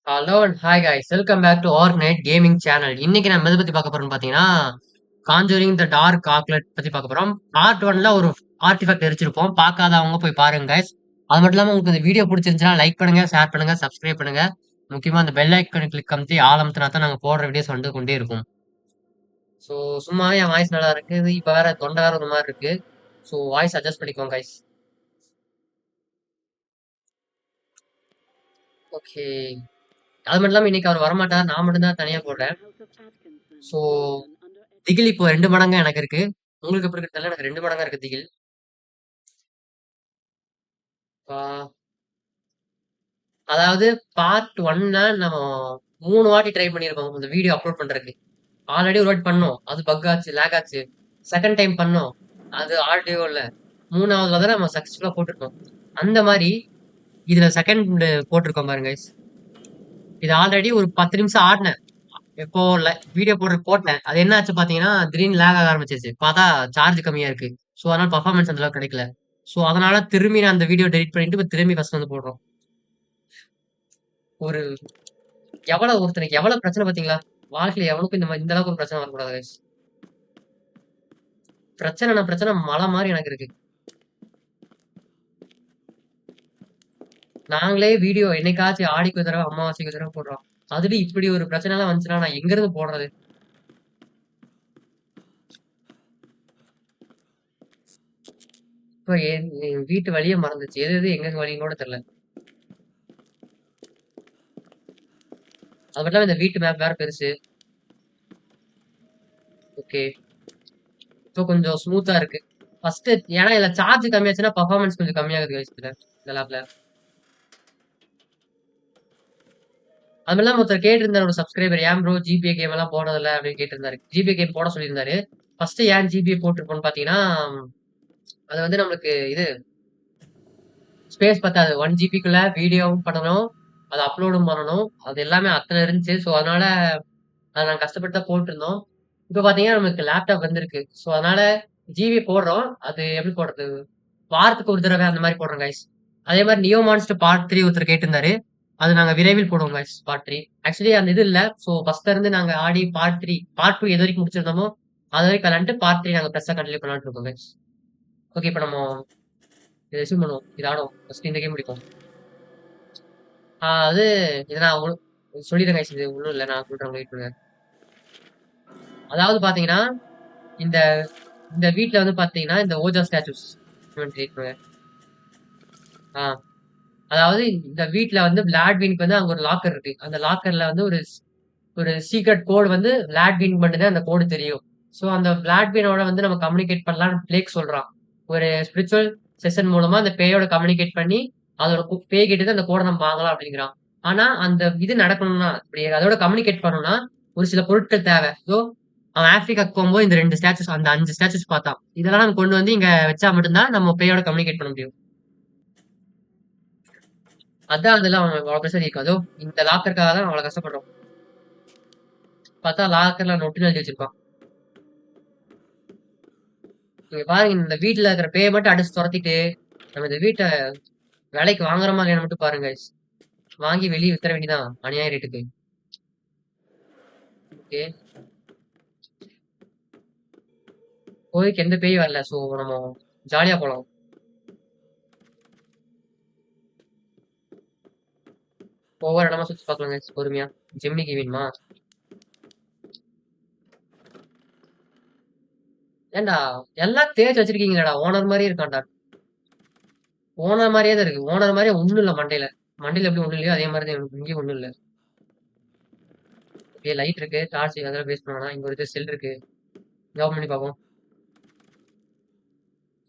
Hello and hi guys welcome back to our night gaming channel. இன்னைக்கு நம்ம எதை பத்தி பார்க்க போறோம்னு பார்த்தீங்கன்னா காஞ்சூரிங் த டார்க் சாக்லேட் பத்தி பார்க்க போறோம். பார்ட் ஒன்ல ஒரு ஆர்டிஃபேக்ட் எரிச்சிருப்போம், பார்க்காதவங்க போய் பாருங்க கைஸ். அது மட்டும் இல்லாமல் உங்களுக்கு இந்த வீடியோ பிடிச்சிருந்துச்சுன்னா லைக் பண்ணுங்க, ஷேர் பண்ணுங்க, சப்ஸ்கிரைப் பண்ணுங்க. முக்கியமா அந்த பெல் ஐக்கனை கிளிக் அமுத்தி ஆல் அமுத்தினா தான் நாங்கள் போடுற வீடியோஸ் வந்து கொண்டே இருக்கும். ஸோ சும்மாவே என் வாய்ஸ் நல்லா இருக்குது, இப்போ வேற தொண்டை வேற ஒரு மாதிரி இருக்கு. ஸோ வாய்ஸ் அட்ஜஸ்ட் பண்ணிக்கோங்க கைஸ். ஓகே, அது மட்டும் இல்லாமல் இன்னைக்கு அவர் வரமாட்டார், நான் மட்டும் தான் தனியாக போடுறேன். ஸோ திகில் இப்போ 2 மடங்கா எனக்கு இருக்கு. உங்களுக்கு எப்படி இருக்குன்னு தெரியல. எனக்கு 2 மடங்கா இருக்கு திகில். ஆ அதாவது பார்ட் 1 நம்ம 3 வாட்டி ட்ரை பண்ணியிருக்கோம் இந்த வீடியோ அப்லோட் பண்றதுக்கு. ஆல்ரெடி ஒரு வாட்டி பண்ணோம். அது பக் ஆச்சு, லேக் ஆச்சு. செகண்ட் டைம் பண்ணோம். அது ஆடியோ இல்ல. 3வது தடவ நம்ம சக்சஸ்ஃபுல்லா போட்டுருக்கோம். அந்த மாரி இதுல செகண்ட் போட்டிருக்கோம் பாருங்க கைஸ். இது ஆல்ரெடி ஒரு 10 நிமிஷம் ஆடுனேன். எப்போ வீடியோ போட்டேன். அது என்ன ஆச்சு பாத்தீங்கன்னா, திடீர்னு லேக் ஆக ஆரம்பிச்சிருச்சு. பார்த்தா சார்ஜ் கம்மியா இருக்கு. ஸோ அதனால பெர்ஃபார்மன்ஸ் அந்த அளவுக்கு கிடைக்கல. ஸோ அதனால திரும்பி நான் அந்த வீடியோ டெலிட் பண்ணிட்டு இப்ப திரும்பி ஃபர்ஸ்ட் வந்து போடுறோம். ஒரு ஒருத்தனுக்கு எவ்வளவு பிரச்சனை பாத்தீங்களா? வாழ்க்கையில எவனுக்கும் இந்த அளவுக்கு ஒரு பிரச்சனை வரக்கூடாது guys. பிரச்சனை மலை மாதிரி எனக்கு இருக்கு. நாங்களே வீடியோ என்னைக்காச்சும் ஆடிக்கு ஒரு தடவை, அமாவாசைக்கு ஒரு தடவை போடுறோம். அதுலயும் இப்படி ஒரு பிரச்சனை எல்லாம் வந்துச்சுன்னா நான் எங்க இருந்து போடுறது? இப்ப என் வீட்டு வழியே மறந்துச்சு. எது எது எங்க வழின்னு கூட தெரியல. அது மட்டும் இல்லாம இந்த வீட்டு மேப் வேற பெருசு. ஓகே, இப்போ கொஞ்சம் ஸ்மூத்தா இருக்கு. ஃபர்ஸ்ட் ஏன்னா இதுல சார்ஜ் கம்மியாச்சுன்னா பர்ஃபார்மன்ஸ் கொஞ்சம் கம்மியாகுது guys இதுல, இந்த லேப்ல. அது இல்லாம ஒருத்தர் கேட்டிருந்தாரு, ஒரு சப்ஸ்கிரைபர், ஏன் ப்ரோ ஜிபிஏ கேம் எல்லாம் போடுறதில்ல அப்படின்னு கேட்டிருந்தாரு. ஜிபிஏ கேம் போட சொல்லியிருந்தாரு. ஃபர்ஸ்ட் ஏன் ஜிபிஏ போட்டிருப்போம்னு பாத்தீங்கன்னா, அது வந்து நம்மளுக்கு இது ஸ்பேஸ் பத்தாது. 1 ஜிபிக்குள்ள வீடியோவும் பண்ணணும், அதை அப்லோடும் பண்ணணும். அது எல்லாமே அத்தனை இருந்துச்சு. ஸோ அதனால அதை நாங்கள் கஷ்டப்பட்டு தான் போட்டிருந்தோம். இப்போ பாத்தீங்கன்னா நமக்கு லேப்டாப் வந்திருக்கு. ஸோ அதனால ஜிபி போடுறோம். அது எப்படி போடுறது? வாரத்துக்கு ஒரு தடவை அந்த மாதிரி போடுறோம் கைஸ். அதே மாதிரி நியோ மான்ஸ்டர் பார்ட் 3 ஒருத்தர் கேட்டிருந்தாரு. அது நாங்க விரைவில் போடுவோம் கைஸ், பார்ட் 3. ஆக்சுவலி அந்த இது இல்ல. ஸோ ஃபர்ஸ்ட்ல இருந்து நாங்க ஆடி பார்ட் 2 எது வரைக்கும் முடிச்சிருந்தோமோ அது வரைக்கும் விளாண்டு பார்ட் 3 நாங்க பெருசா கண்டினியூ பண்ணலாம்னு இருக்கோம் கைஸ். ஓகே, இப்போ நம்ம இதை ரெஸ்யூம் பண்ணுவோம். இது ஆடும் ஃபர்ஸ்ட் இந்த கேம் முடிப்போம். அது இதை நான் சொல்லிடுறேன் கைஸ். இது ஒன்றும் இல்லை, நான் சொல்றேன், வெயிட் பண்ணுங்க. அதாவது பாத்தீங்கன்னா இந்த இந்த வீட்ல வந்து பாத்தீங்கன்னா இந்த ஓஜா ஸ்டாச்சூஸ் வெயிட் பண்ணுங்க. ஆ அதாவது இந்த வீட்ல வந்து விளாட்வின்க்கு வந்து அங்க ஒரு லாக்கர் இருக்கு. அந்த லாக்கர்ல வந்து ஒரு ஒரு சீக்ரெட் கோடு வந்து விளாட்வின் மட்டும் தான் அந்த கோடு தெரியும். ஸோ அந்த விளாட்வினோட வந்து நம்ம கம்யூனிகேட் பண்ணலாம்னு பிளேக் சொல்றான். ஒரு ஸ்பிரிச்சுவல் செஷன் மூலமா அந்த பேயோட கம்யூனிகேட் பண்ணி அதோட பேய் கிட்ட அந்த கோடை நம்ம வாங்கலாம் அப்படிங்கிறான். ஆனா அந்த இது நடக்கணும்னா, இப்படி அதோட கம்யூனிகேட் பண்ணணும்னா ஒரு சில பொருட்கள் தேவை. ஸோ அவன் ஆப்பிரிக்காக்கு போகும்போது இந்த 2 ஸ்டாச்சுஸ், அந்த 5 ஸ்டாச்சுஸ் பார்த்தான். இதெல்லாம் நம்ம கொண்டு வந்து இங்க வச்சா மட்டும்தான் நம்ம பேயோட கம்யூனிகேட் பண்ண முடியும். அதான் அதெல்லாம் அவன் அவ்வளவு பெருசா இருக்கும். அதோ இந்த லாக்கருக்காக தான் அவ்வளவு கஷ்டப்படுறோம். பார்த்தா லாக்கர்ல நொட்டு எழுதி வச்சிருப்பான். நீங்க பாருங்க, இந்த வீட்டுல இருக்கிற பேய மட்டும் அடிச்சு துரத்திட்டு நம்ம இந்த வீட்டை விலைக்கு வாங்குறோமா இல்லையான்னு மட்டும் பாருங்க guys. வாங்கி வெளியே வித்துற வேண்டியதான் அநியாய ரேட்டுக்கு. ஓகே, கோயிலுக்கு எந்த பேயும் வரல. சோ நம்ம ஜாலியா போலாம். ஒவ்வொரு இடமா சுத்தி பார்க்கலாம் guys பொறுமையா. ஜெமினிக்கு வேணுமா? ஏன்டா எல்லாம் தேய்ச்சி வச்சிருக்கீங்களா? ஓனர் மாதிரியே இருக்கான்டா. ஓனர் மாதிரியே தான் இருக்கு. ஓனர் மாதிரியே ஒண்ணும் இல்ல மண்டையில. மண்டையில எப்படி ஒண்ணும் இல்லையோ அதே மாதிரி தான் இங்கேயும் ஒண்ணும் இல்ல. ஓகே, லைட் இருக்கு, டார்ச் அதெல்லாம் பேஸ் பண்ணலாம். இங்க ஒரு இது செல் இருக்கு, ஜாப் பண்ணி பார்ப்போம்.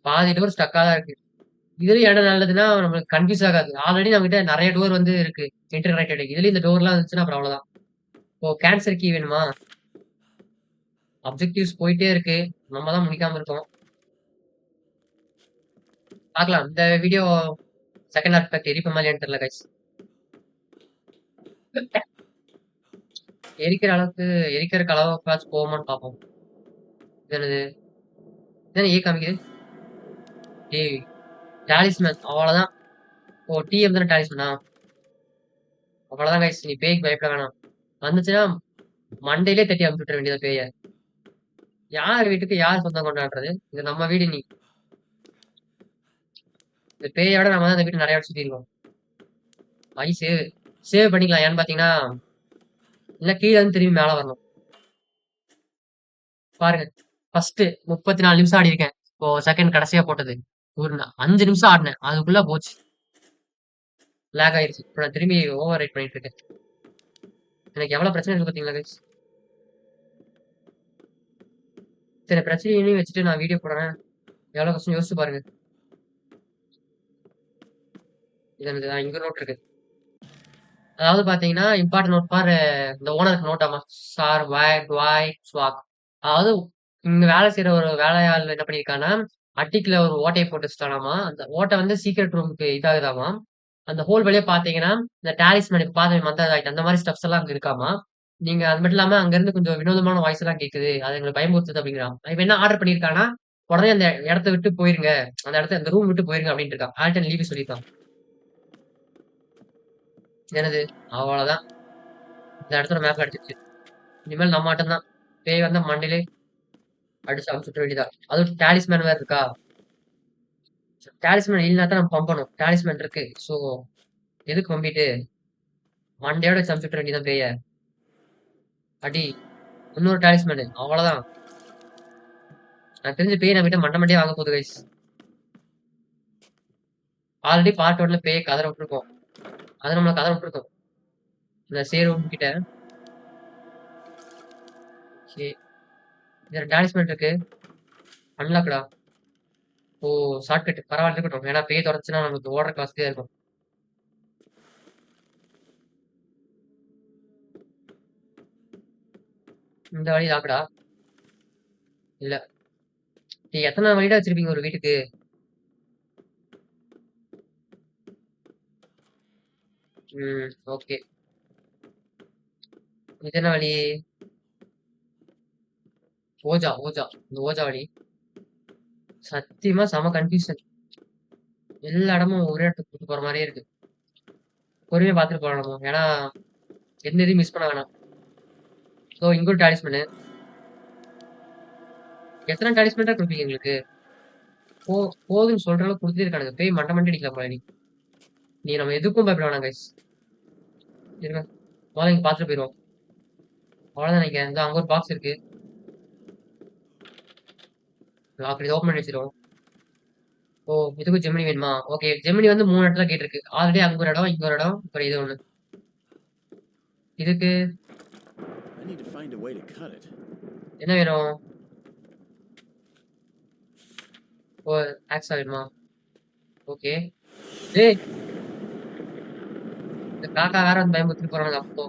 பாதி டோர் ஸ்டக்கா தான் இருக்கு. இதுலயும் இடம் நல்லதுன்னா நம்மளுக்கு கன்ஃபியூஸ் ஆகாது. ஆல்ரெடி நம்ம கிட்ட நிறைய டோர் வந்து இருக்கு இன்டர்கனெக்டட். இதுலயும் இந்த டோர்லாம் இருந்துச்சுன்னா அப்புறம் அவ்வளவுதான். இப்போ கேன்சர் கீ வேணுமா? அப்ஜெக்டிவ்ஸ் போயிட்டே இருக்கு, நம்ம தான் முடிக்காம இருக்கோம். பார்க்கலாம் இந்த வீடியோ செகண்ட் ஆஸ்பெக்ட் எரிப்ப மாதிரியான்னு தெரியல கைஸ். எரிக்கிற அளவுக்கு எரிக்கிறதுக்கு அளவுக்காச்சும் போகுமான்னு பார்ப்போம். இது என்னது? இதானே ஏ காமிக்குது. டேய் டாலிஸ்மேன் அவ்வளவுதான். ஓ டிஎம் தானே டாலிஸ்மேனா? அவ்வளவுதான் கைஸ். நீ பேய்க்கு பயப்பட வேணாம். வந்துச்சுன்னா மண்டையிலே தட்டி அமுச்சு விட்டுற வேண்டியது பேய. யார் வீட்டுக்கு யார் சொந்தம் கொண்டாடுறது? இது நம்ம வீடு நீ. இந்த பேயோட நம்ம தான் இந்த வீட்டு நிறைய சுத்தி இருக்கோம். ஐ சேவ் சேவ் பண்ணிக்கலாம். ஏன்னு பாத்தீங்கன்னா இல்ல கீழே இருந்து திரும்பி மேல வரணும். பாருங்க ஃபர்ஸ்ட் 34 நிமிஷம் ஆடி இருக்கேன். இப்போ செகண்ட் கடைசியா போட்டது ஒரு 5 நிமிஷம் ஆடினேன். அதுக்குள்ள போச்சு. லேக் ஆயிருச்சு. இப்போ நான் திரும்பி ஓவர் ரைட் பண்ணிட்டு இருக்கேன். எனக்கு எவ்வளவு பிரச்சனை இருக்கு பாத்தீங்களா கைஸ்? இத்தனை பிரச்சனையும் வச்சுட்டு நான் வீடியோ போடுறேன். எவ்வளவு கஷ்டம் யோசிச்சு பாருங்க. இது எனக்கு இங்க நோட் இருக்கு. அதாவது பாத்தீங்கன்னா இம்பார்ட்டன்ட் நோட் ஃபார் இந்த ஓனருக்கு நோட் ஆமா சார் வாய் ஸ்வாக். அதாவது இங்க வேலை செய்யற ஒரு வேலையாள் என்ன பண்ணிருக்கான்னா அட்டிக்குல ஒரு ஓட்டையை போட்டு வச்சுட்டானாமா. அந்த ஓட்டை வந்து சீக்ரெட் ரூமுக்கு இதாகுதாமா. அந்த ஹோல் வழியா பாத்தீங்கன்னா இந்த டாலிஸ்மேன் இப்ப பாத்து மந்த அந்த மாதிரி ஸ்டெப்ஸ் எல்லாம் அங்க இருக்காமா. நீங்க அது மட்டும் இல்லாம அங்க இருந்து கொஞ்சம் வினோதமான வாய்ஸ் எல்லாம் கேக்குது. அது எங்களுக்கு பயமுறுத்துது அப்படிங்கிறான். இப்ப என்ன ஆர்டர் பண்ணிருக்கானா உடனே அந்த இடத்த விட்டு போயிருங்க. அந்த ரூம் விட்டு போயிருங்க அப்படின்னு இருக்கான். ஆல்டன் லீவ் சொல்லியிருக்கான். என்னது அவ்வளவுதான். இந்த இடத்தோட மேப் அடிச்சிருச்சு. இனிமேல் நம்ம ஆட்டம் தான். பேய் வந்தா மண்டையிலே அடிச்சு அமுச்சுட்டு வேண்டியதா. அதுவும் டாலிஸ்மேன் வேற இருக்கா. டாலிஸ்மேன் இல்லைனா தான் நம்ம பம்பணும். டாலிஸ்மேன் இருக்கு. சோ எதுக்கு பம்பிட்டு மண்டையோட வச்சு அமுச்சுட்டு வேண்டியதான் பேய. அடி இன்னொரு டாலிஸ்மேனு அவ்வளவுதான். நான் தெரிஞ்ச பேய் நம்ம கிட்ட மண்டை மண்டையே வாங்க போகுது கைஸ். ஆல்ரெடி பார்ட் 1ல பேய் கதற விட்டுருக்கோம். அது நம்மள கதற விட்டுருக்கோம். இந்த சேர் ரூம் கிட்ட. சரி இதுல டாலிஸ்மேன் இருக்கு. அன்லாக்டா. ஓ ஷார்ட்கட் பரவாயில்ல இருக்கட்டும். ஏன்னா பேய் தொடச்சுன்னா நமக்கு ஓடுற வசதியா இருக்கும். இந்த வழி லாக்கடா. இல்ல நீ எத்தனை வழிடா வச்சிருப்பீங்க ஒரு வீட்டுக்கு? ஓகே. இது என்ன வழி? ஓஜா. இந்த ஓஜா வழி. சத்தியமா செம கன்ஃபியூஷன். எல்லா இடமும் ஒரே இடத்துக்கு கூட்டு போற மாதிரியே இருக்கு. பொறுமையா பார்த்துட்டு போகணும். ஏன்னா எந்த இதையும் மிஸ் பண்ண வேணாம். ஸோ இங்க ஒரு டாலிஸ்மேனு. எத்தனை டாலிஸ்மேன் கொடுப்பீங்க எங்களுக்கு? போதுன்னு சொல்ற அளவுக்கு கொடுத்துட்டே இருக்கானுங்க. பேய் மண்டை மண்டை அடிக்கலாம் போல நீ நம்ம எதுக்கும் பயப்பட வேணாம் கைஸ். இருங்க முதல்ல இங்க பார்த்துட்டு போயிடுவோம். அவ்வளவுதான் நினைக்கிறேன். அங்க ஒரு பாக்ஸ் இருக்கு. லாக் இதை ஓப்பன் பண்ணி வச்சிருவோம். ஓ இதுக்கும் ஜெமினி வேணுமா? ஓகே ஜெமினி வந்து 3 இடத்துல கேட்டிருக்கு. ஆல்ரெடி அங்க ஒரு இடம், இங்க ஒரு இடம், அப்புறம் இது ஒண்ணு. இதுக்கு என்ன வேணும்? ஓ ஆக்ஸா வேணுமா? ஓகே. ஏய் இந்த காக்கா வேற வந்து பயமுறுத்திட்டு போறானுங்க. அப்போ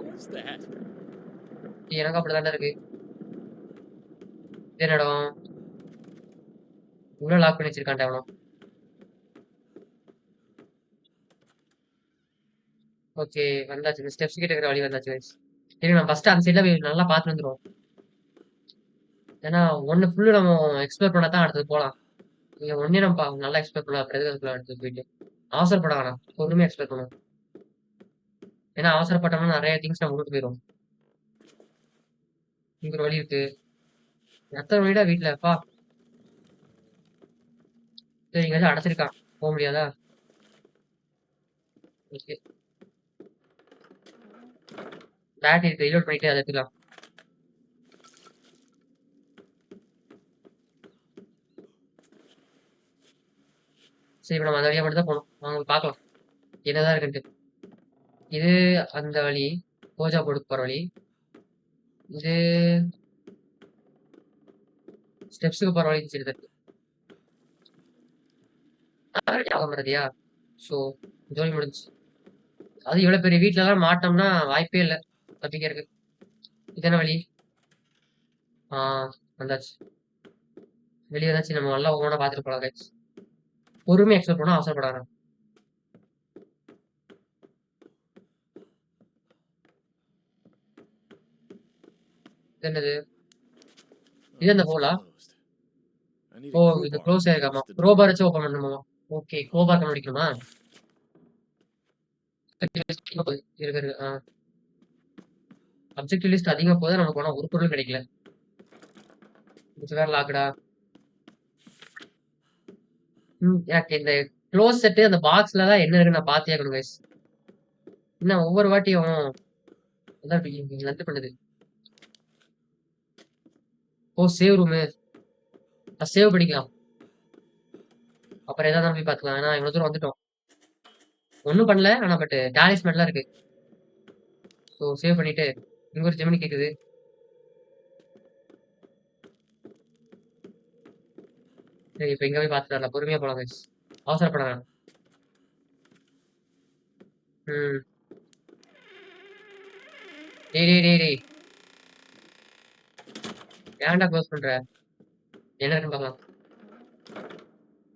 எனக்கு அப்படிதானே இருக்கு. இது என்ன இடம்? இவ்வளவு லாக் பண்ணி வச்சிருக்கான்டா அவனும். ஓகே வந்தாச்சு. இந்த ஸ்டெப்ஸ் கிட்ட இருக்கிற வழி வந்தாச்சு guys. சரி நான் ஃபர்ஸ்ட் அந்த சைட்ல நல்லா பார்த்து வந்துருவோம். ஏன்னா ஒண்ணு ஃபுல்லு நம்ம எக்ஸ்ப்ளோர் பண்ணா தான் அடுத்தது போலாம். நீங்க ஒண்ணே நம்ம நல்லா எக்ஸ்ப்ளோர் பண்ணலாம். அப்புறம் எதுக்கு அதுக்குள்ள அடுத்தது போயிட்டு அவசரப்பட வேணாம். பொறுமையா எக்ஸ்ப்ளோர் பண்ணுவோம். ஏன்னா அவசரப்பட்டோம்னா நிறைய திங்ஸ் நம்ம விட்டு போயிடும். இங்க ஒரு வழி இருக்கு. எத்தனை வழிடா வீட்டுல அப்பா. சரி இங்க அடைச்சிருக்கான். போக முடியாதா? ஓகே பேட்டரி இருக்கு. ரீலோட் பண்ணிட்டு அதை எடுத்துக்கலாம். சரி இப்ப நம்ம அந்த வழியா மட்டும் தான் போகணும். வாங்க பார்க்கலாம் என்னதான் இருக்குன்ட்டு. இது அந்த வழி போஜா போடுக்கு போற வழி. இது ஸ்டெப்ஸுக்கு போற வழி சரி இருக்கு. மறதியா? ஸோ ஜோலி முடிஞ்சு. அது இவ்வளவு பெரிய வீட்டுல எல்லாம் மாட்டோம்னா வாய்ப்பே இல்லை தப்பிக்கிறதுக்கு. இதென்ன வழி? வந்தாச்சு. வெளியே வந்தாச்சு. நம்ம நல்லா ஒவ்வொன்றா பார்த்துட்டு போலாம் guys. பொறுமையா எக்ஸ்ப்ளோர் பண்ணா அவசரப்படாத. இது என்னது? இது என்ன போலா? ஓ இது க்ளோஸ் ஆயிருக்காமா. க்ரோபார் வச்சு ஓப்பன் பண்ணுமா? ஓகே க்ரோபார் கண்டுபிடிக்கணுமா? இருக்கு இருக்கு. அப்ஜெக்டிவ் லிஸ்ட் அதிகமா போதா நமக்கு ஆனா ஒரு பொருளும் கிடைக்கல. இது வேற லாக்குடா. எனக்கு இந்த க்ளோஸ் செட் அந்த பாக்ஸ்ல தான் என்ன இருக்குன்னு நான் பாத்தே ஆகணும் கைஸ். என்ன ஒவ்வொரு வாட்டியும் அதான் லந்து பண்ணுது. ஓ சேவ் ரூமு. சேவ் பண்ணிக்கலாம். அப்புறம் ஏதாவது போய் பாத்துக்கலாம். ஏன்னா இவ்வளவு தூரம் வந்துட்டோம். ஒண்ணும் பண்ணல. ஆனா பட் டாலிஸ்மென்ட்லாம் இருக்கு. ஸோ சேவ் பண்ணிட்டு இங்க ஒரு ஜெமினி கேக்குது. சரி இப்ப இங்க போய் பாத்துட்டு வரலாம். பொறுமையா போலாம் கைஸ். அவசரப்பட வேணாம். ம். டேய் டேய் டேய் டேய். ஏன்டா க்ளோஸ் பண்ற? என்ன இருக்குன்னு பாக்கலாம்.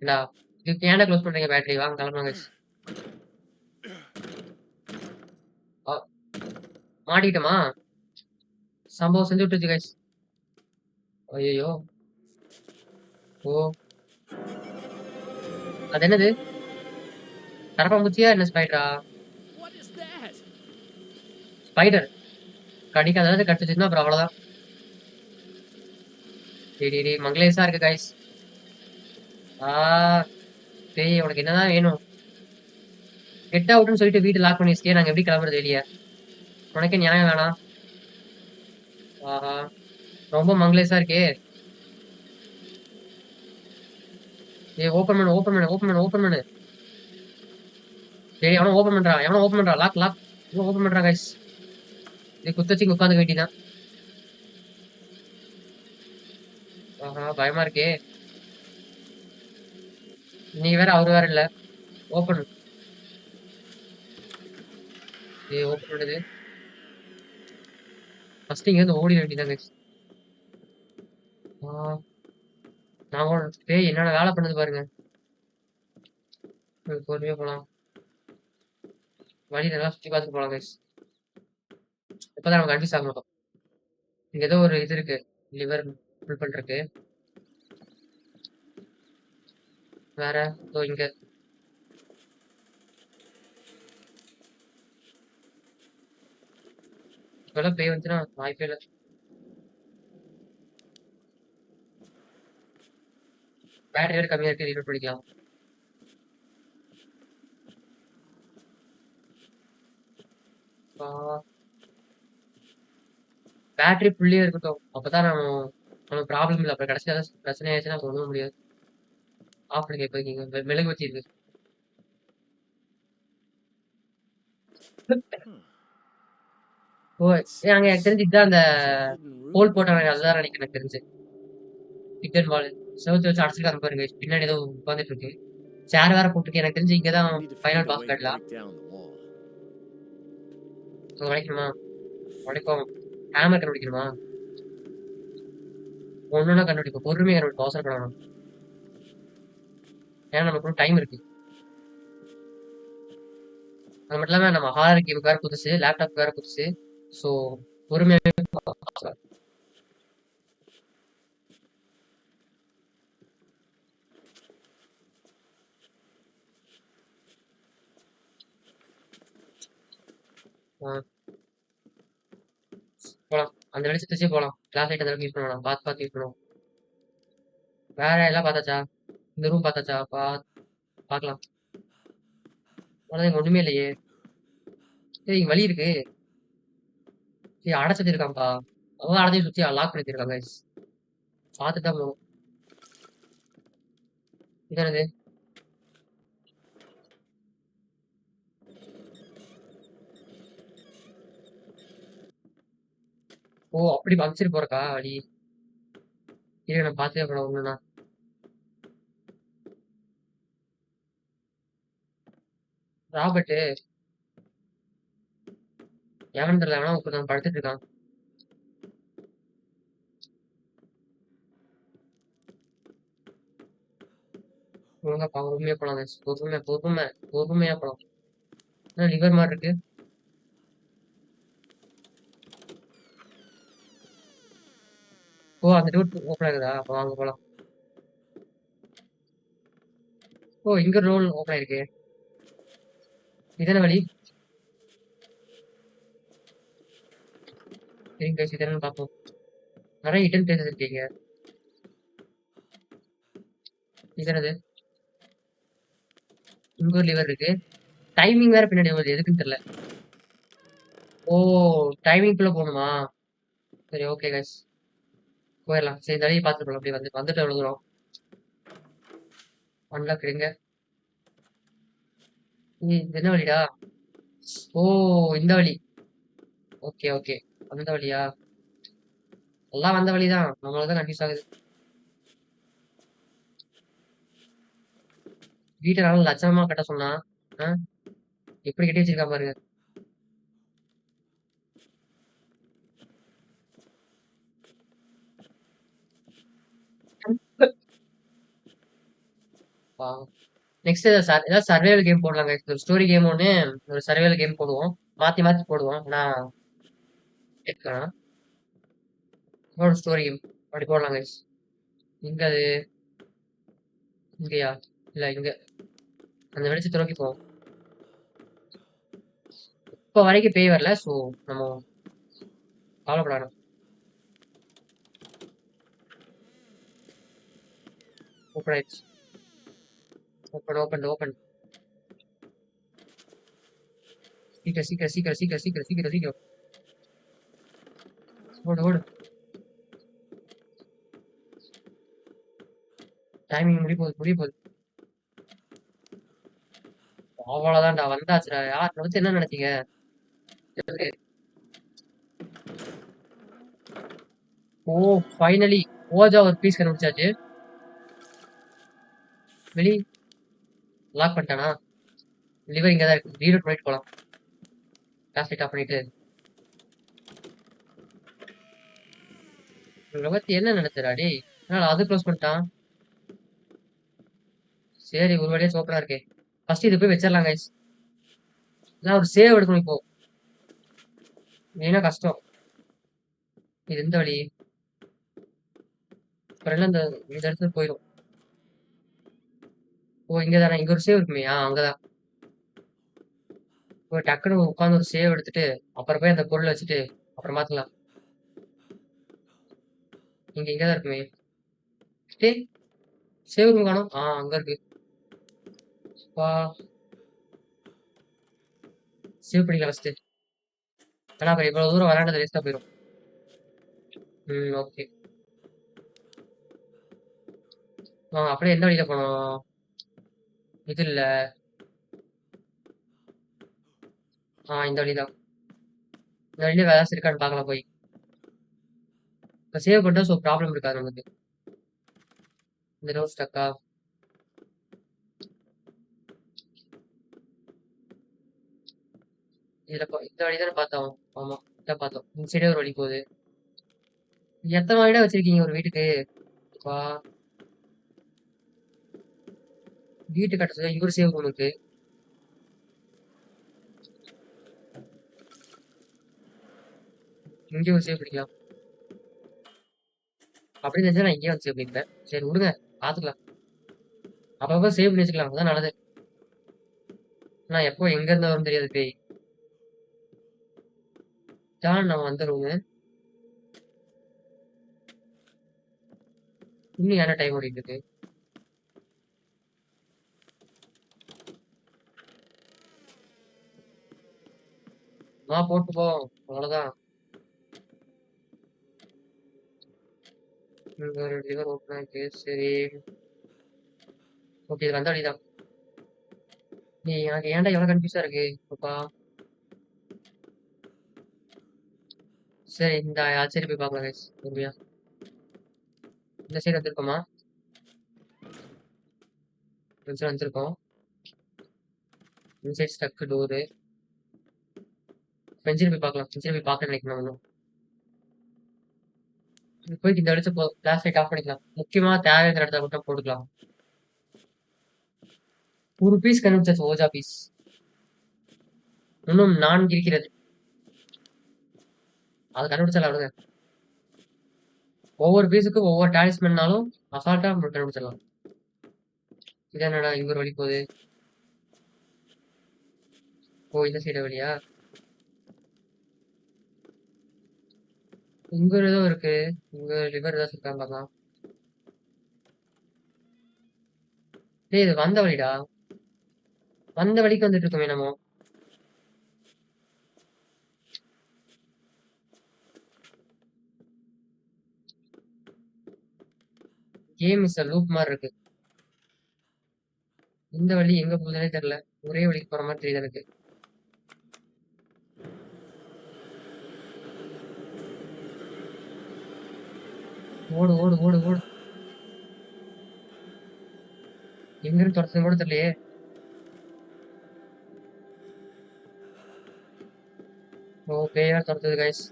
ஏன்டா இதுக்கு ஏன்டா க்ளோஸ் பண்றீங்க பேட்டரி? வாங்க கிளம்பலாம் கைஸ். மாட்டிக்கிட்டோமா? சம்பவம் செஞ்சு விட்டுருச்சு கைஸ். ஐயோ. ஓ அது என்னது? கரப்பாம்பூச்சியா என்ன ஸ்பைடரா? ஸ்பைடர் கடிக்காத கடிச்சிச்சுன்னா அப்புறம் அவ்வளவுதான். டேய் டேய் மங்களேசா இருக்கு கைஸ். ஆ டேய் உனக்கு என்னதான் வேணும்? கெட் அவுட்னு சொல்லிட்டு வீட்டு லாக் பண்ணி வச்சிட்டியா? நாங்க எப்படி கிளம்புறது வெளியே? உனக்கே நியாயம் வேணாம். ஆஹா ரொம்ப மங்களேசா இருக்கே. ஏய் ஓபன் பண்ணு ஓபன் பண்ணு ஓபன் பண்ணு ஓபன் பண்ணு. டேய் எவனோ ஓபன் பண்றான். எவனோ ஓபன் பண்றான். Lock lock. இவன் ஓபன் பண்றான் கைஸ். இது குத்தச்சி உட்காந்துக்க வேண்டியதான். ஆஹா பயமா இருக்கே. நீ வேற அவரு வேற இல்ல. ஓபன். ஏய் ஓபன் பண்ணுது. ஃபர்ஸ்ட் இங்க இருந்து ஓடிட வேண்டியதான் கைஸ். ஆ நான் டேய் என்னோட வேலை பண்ணுது பாருங்க. பொறுமையா போலாம். வழி நல்லா சுத்தி பார்த்துட்டு போலாம் கைஸ். இப்பதான் நம்ம கன்ஃபியூஸ் ஆக மாட்டோம். இங்க ஏதோ ஒரு இது இருக்கு. லிவர் ஃபுல் பண்றதுக்கு. வேற இதோ இங்க இப்பெல்லாம் பேய் வந்துச்சுன்னா வாய்ப்பே இல்லை. பேட்டரி வேற கம்மியா இருக்கு. ரீலோட் பண்ணிக்கலாம். பேட்டரி ஃபுல்லியே இருக்கட்டும். அப்பதான் நம்ம ப்ராப்ளம் இல்லை. அப்புறம் கடைசியா ஏதாவது பிரச்சனை ஆயிடுச்சுன்னா ஒண்ணும் முடியாது. ஆஃப் பண்ணி போய்க்கிங்க. மெழுகு வச்சு இருக்கு. ஓ அங்க எனக்கு தெரிஞ்சு இதுதான் அந்த ஹோல் போட்டவங்க அதுதான் நினைக்கிறேன் எனக்கு தெரிஞ்சு. ஹிட்டன் வால் செவத்து வச்சு அடைச்சிருக்காங்க பாருங்க. பின்னாடி ஏதோ உட்காந்துட்டு இருக்கு. சேர் வேற போட்டுருக்கு. எனக்கு தெரிஞ்சு இங்கதான் ஃபைனல் பாஸ் பேட்டலாம். உடைக்கணுமா? உடைப்போம். ஹேமர் கண்டுபிடிக்கணுமா? ஒண்ணுன்னா கண்டுபிடிப்போம். பொறுமையா கண்டுபிடிப்போம். அவசரப்படணும். ஏன்னா நமக்கு டைம் இருக்கு. அது மட்டும் இல்லாம நம்ம ஹாரர் கேமுக்கு வேற புதுசு, லேப்டாப் வேற புதுசு. ஸோ பொறுமையாவே போலாம். அந்த வெளிச்சத்தை வச்சே போலாம். கிளாஸ் லைட் அந்த அளவுக்கு யூஸ் பண்ண வேணாம். பார்த்து பார்த்து யூஸ் பண்ணுவோம். வேற எல்லாம் பார்த்தாச்சா? இந்த ரூம் பார்த்தாச்சா? பார்க்கலாம். அவ்வளவுதான் இங்க ஒண்ணுமே இல்லையே. ஏய் இங்க வழி இருக்கு. ஏய் அடைச்சது இருக்கான்ப்பா. அவன் அடைஞ்சு சுத்தி லாக் பண்ணி வச்சிருக்காங்க. பார்த்துட்டு தான் போகணும். இது என்னது? ஓ அப்படி பம்ப்சரி போறக்கா வழி? இரு நான் பார்த்தே போறேன் ஒண்ணுண்ணா. ராபர்ட் எவன் தெரியல. எவனா ஒருத்தன் படுத்துட்டு இருக்கான். ஒழுங்கா பொறுமையா போலாம். பொறுமை பொறுமை பொறுமையா போலாம். லிவர் மாதிரி இருக்கு. ஓ அந்த டோர் ஓப்பன் ஆகுதா? அப்ப வாங்க போலாம். ஓ இங்க ரோல் ஓப்பன் ஆயிருக்கு. இதான வழி? சரிங்க guys, இது என்னன்னு பார்ப்போம். நிறைய ஹிடன் பிளேசஸ் இருக்கீங்க. இது என்னது? இங்க ஒரு லிவர் இருக்கு. டைமிங் வேற பின்னாடி வருது. எதுக்குன்னு தெரியல. ஓ! டைமிங்குள்ள போகணுமா? சரி ஓகே கைஸ். போயிரலாம். சரி இந்த வழிய பார்த்துட்டு போலாம். அப்படியே வந்துட்டு எவ்வளவு தூரம்? அன்லாக் எங்க? இது என்ன வழிடா? ஓ! இந்த வழி. Okay, okay. அந்த வழியா? எல்லாம் வந்த வழிதான். நம்மளுக்கு தான் கன்ஃபியூஸ் ஆகுது. வீட்ட நல்லா லட்சணமா கட்ட சொன்னா. ஆ? எப்படி கட்டி வச்சிருக்கான் பாருங்க. பாவம். நெக்ஸ்ட் ஏதாவது சர்வைவல் கேம் போடலாங்க. ஒரு ஸ்டோரி கேம் ஒண்ணு, ஒரு சர்வைவல் கேம் போடுவோம். மாத்தி மாத்தி போடுவோம். நான் எடுத்துக்கிறேன். ஒரு ஸ்டோரி கேம் அப்படி போடலாம் கைஸ். இங்க அது இங்கயா? இல்ல இங்க. அந்த வெளிச்சத்தை நோக்கி போவோம். இப்ப வரைக்கும் பேய் வரல. சோ நம்ம கவலைப்படணும். ஓப்பன் ஆயிடுச்சு. Open open open. சீக்கிரம் சீக்கிரம் சீக்கிரம் சீக்கிரம் சீக்கிரம் சீக்கிரம் சீக்கிரம். ஓடு ஓடு. டைமிங் முடிய போகுது முடிய போகுது. அவ்வளவுதான்டா வந்தாச்சுடா. யார் வச்சு என்ன நினைச்சீங்க? ஓ ஃபைனலி ஓஜா ஒரு பீஸ் கண்டுபிடிச்சாச்சு. வெளி லாக் பண்ணிட்டானா? லிவர் இங்க தான் இருக்கு. ரீலோட் பண்ணிட்டு போலாம். கிளாஸ் லைட் ஆஃப் பண்ணிட்டு. இவரை பத்தி என்ன நினைச்சடா டேய்? அதனால அது க்ளோஸ் பண்ணிட்டான். சரி ஒரு வழியா சோப்பனா இருக்கே. ஃபர்ஸ்ட் இது போய் வச்சிடலாம் கைஸ். நான் ஒரு சேவ் எடுக்கணும் இப்போ. ஏன்னா கஷ்டம். இது எந்த வழி? அப்புறம் இந்த இந்த இடத்துல போயிடும். ஓ இங்க தானே இங்க ஒரு சேவ் இருக்குமே. அங்கதான். இப்போ டக்குன்னு உட்காந்து ஒரு சேவ் எடுத்துட்டு அப்புறம் போய் அந்த பொருளை வச்சுட்டு அப்புறம் மாத்தலாம். இங்கதான் இருக்குமே. டேய் சேவ் ரூம் காணோம். அங்க இருக்கு. வா சேவ் பண்ணிக்கலாம் ஃபர்ஸ்ட். ஏன்னா அப்புறம் இவ்வளவு தூரம் விளையாண்டது வேஸ்டா போயிடும். ஓகே. அப்படியே எந்த வழியில போனோம்? இது இல்ல. இந்த வழிதான். இந்த வழியில வேலை இருக்கான்னு பார்க்கலாம் போய். இப்ப சேவ் பண்ணிட்டா ஸோ ப்ராப்ளம் இருக்காது நமக்கு. இந்த ரோஸ் ஸ்டக்கா? இந்த வழி தானே பார்த்தோம். ஆமா இதான் பார்த்தோம். இந்த சைடே ஒரு வழி போகுது. எத்தனை வழிடா வச்சிருக்கீங்க ஒரு வீட்டுக்கு? வா வீட்டு கட்ட சொல்லி இங்க ஒரு சேவ் ரூம் இருக்கு. இங்கே ஒரு சேவ் பிடிக்கலாம். அப்படி தெரிஞ்சா நான் இங்கேயே வந்து சேவ் பண்ணிருப்பேன். சரி விடுங்க பாத்துக்கலாம். அப்பப்போ சேவ் பண்ணி வச்சுக்கலாம். அதான் நல்லது. நான் எப்போ எங்க இருந்து வரும் தெரியாது பேய். தான் நம்ம வந்த ரூமு. இன்னும் என்ன டைம் ஓடிட்டு இருக்கு? போட்டு போ. அவ்வளவுதான். இங்க ஒரு லிவர் ஓப்பன் ஆயிருக்கு. சரி ஓகே இது வந்த வழிதான். நீ எனக்கு ஏன்டா எவ்வளவு கன்ஃபியூஸா இருக்கு அப்பா. சரி இந்த சரி போய் பார்க்கலாம் guys. பொறுமையா. இந்த சைடு வந்திருக்கோமா? இந்த சைடு வந்திருக்கோம். இந்த சைடு ஸ்டக்கு டோரு. பெஞ்சில் போய் பார்க்கலாம். பெஞ்சில் போய் பார்க்க நினைக்கணும் ஒன்றும். போய் இந்த அடிச்சு கிளாஸ் லைட் ஆஃப் பண்ணிக்கலாம். முக்கியமா தேவையான இடத்துல மட்டும் போட்டுக்கலாம். ஒரு பீஸ் கண்டுபிடிச்சாச்சு. ஓஜா பீஸ். இன்னும் 4 இருக்கிறது. அது கண்டுபிடிச்சாலும் விடுங்க. ஒவ்வொரு பீஸுக்கும் ஒவ்வொரு டாலிஸ்மேன்னாலும் அசால்ட்டா நம்ம கண்டுபிடிச்சிடலாம். இது என்னடா இங்க ஒரு வழி போகுது? ஓ இந்த சைடு வழியா? இங்க ஒரு ஏதோ இருக்கு. இங்க லிவர் ஏதாச்சும் இருக்கான்னு பார்க்கலாம். டேய் இது வந்த வழிடா. வந்த வழிக்கு வந்துட்டு இருக்கோமே நம்ம. கேம் இஸ் அ லூப் மாதிரி இருக்கு. இந்த வழி எங்க போகுதுன்னே தெரியல. ஒரே வழிக்கு போற மாதிரி தெரியுது எனக்கு. ஓடு ஓடு ஓடு ஓடு. எங்க இருந்து துரத்துன்னு கூட தெரியலையே. ஓ பேயா துரத்துது கைஸ்.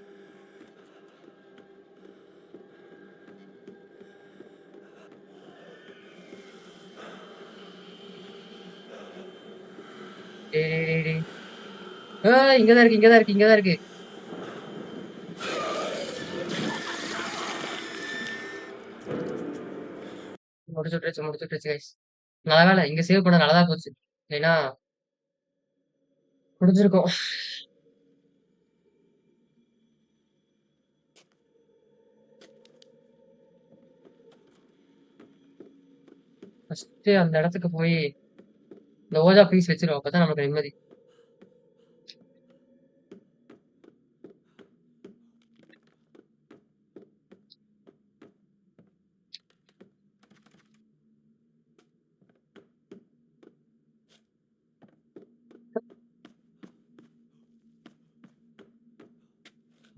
டேய் டேய் டேய் டேய். இங்கதான் இருக்கு இங்கதான் இருக்கு இங்கதான் இருக்கு. முடிச்சு விட்டுருச்சு கைஸ். நல்ல வேலை இங்க சேவ் பண்ண நல்லதா போச்சு. ஏன்னா முடிஞ்சிருக்கும். ஃபர்ஸ்ட் அந்த இடத்துக்கு போய் இந்த ஓஜா பீஸ் வச்சிருவோம். அப்பதான் நமக்கு நிம்மதி.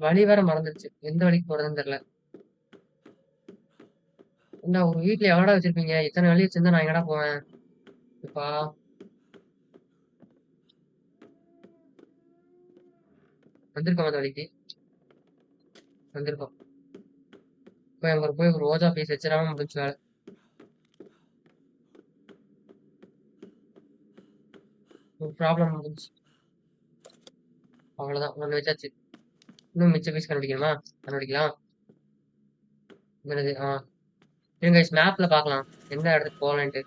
வழி வேற மறந்துருச்சு. எந்த வழிக்கு போறதுன்னு தெரியல. என்ன உங்க வீட்டுல எவ்வளோடா வச்சிருப்பீங்க? இத்தனை வழி வச்சிருந்தா நான் எங்கடா போவேன்? இப்பா வந்திருக்கோம் அந்த வழிக்கு. வந்திருக்கோம். போய் அங்க போய் ஒரு ரோஜா பீஸ் வச்சிடாம முடிஞ்சு வேலை. ஒரு ப்ராப்ளம் முடிஞ்சு. அவ்வளவுதான் ஒண்ணு வச்சாச்சு. இன்னும் மிச்ச பீஸ் கண்டுபிடிக்கணுமா? கண்டுபிடிக்கலாம். என்னது இருங்க மேப்ல பார்க்கலாம். எந்த இடத்துக்கு போகலான்ட்டு.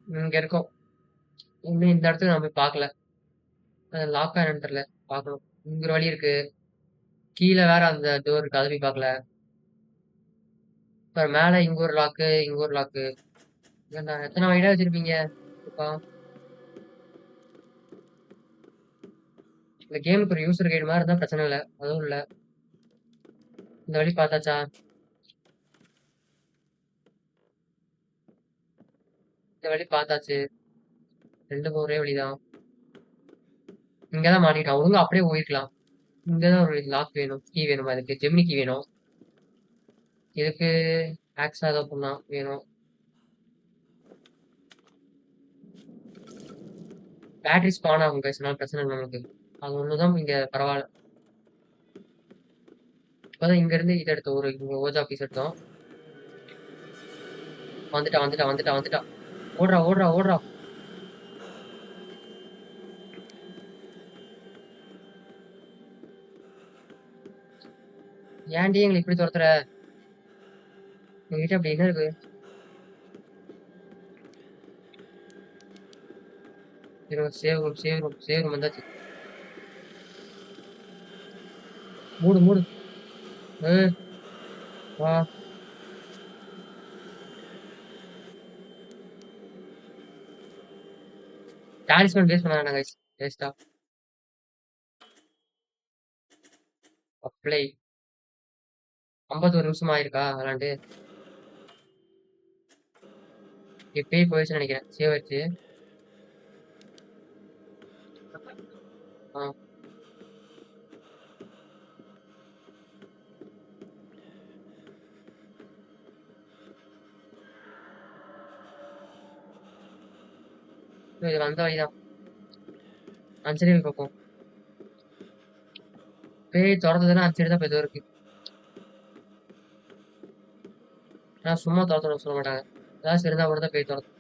இங்க இருக்கோம். இன்னும் இந்த இடத்துக்கு நான் போய் பார்க்கல. அது லாக்கா என்னன்னு தெரியல. பார்க்கணும். இங்க ஒரு வழி இருக்கு. கீழே வேற அந்த டோர் இருக்கு. அதை போய் பார்க்கல. அப்புறம் மேல இங்க ஒரு லாக்கு இங்க ஒரு லாக்கு. எத்தனை வழிடா வச்சிருப்பீங்க? இப்பா இந்த கேமுக்கு ஒரு யூசர் கைடு மாதிரி இருந்தா பிரச்சனை இல்லை. அதுவும் இல்ல. இந்த வழி பார்த்தாச்சா? இந்த வழி பார்த்தாச்சு. ரெண்டுக்கும் ஒரே வழிதான். இங்கதான் மாட்டிக்கிட்டான். ஒழுங்கா அப்படியே போயிருக்கலாம். இங்கதான் ஒரு லாக் வேணும். கீ வேணுமா? அதுக்கு ஜெமினி கீ வேணும். இதுக்கு ஆக்ஸா ஏதோ பண்ணா வேணும். பேட்டரி ஸ்பான் ஆகும் பேசினாலும் பிரச்சனை இல்லை நமக்கு. அது ஒண்ணுதான் இங்க பரவாயில்ல. இப்பதான் இங்க இருந்து இதை எடுத்தோம். ஒரு இங்க ஓஜா பீஸ் எடுத்தோம். வந்துட்டா வந்துட்டா வந்துட்டா வந்துட்டா. ஓடுறா ஓடுறா ஓடுறா. ஏன்டி எங்களை இப்படி துரத்துற? எங்ககிட்ட அப்படி என்ன இருக்கு? Save room save room save room வந்தாச்சு. மூடு மூடு. ஏய், வா. டாலிஸ்மேன் வேஸ்ட் பண்ண வேணாம் கைஸ். வேஸ்டா. அப்ளை. 51 நிமிஷம் ஆயிருக்கா விளாண்டு? எப்பயே போயிடுச்சுன்னு நினைக்கிறேன். சேவ் ஆயிடுச்சு. ஆ இது வந்த வழிதான். அஞ்சலி பார்ப்போம். பேய் திறந்ததுன்னா அஞ்சலி தான் ஏதோ இருக்கு. நான் சும்மா துரத்தணும் சொல்ல மாட்டாங்க. ஏதாச்சும் இருந்தா கூட தான் பேய் துரத்தும்.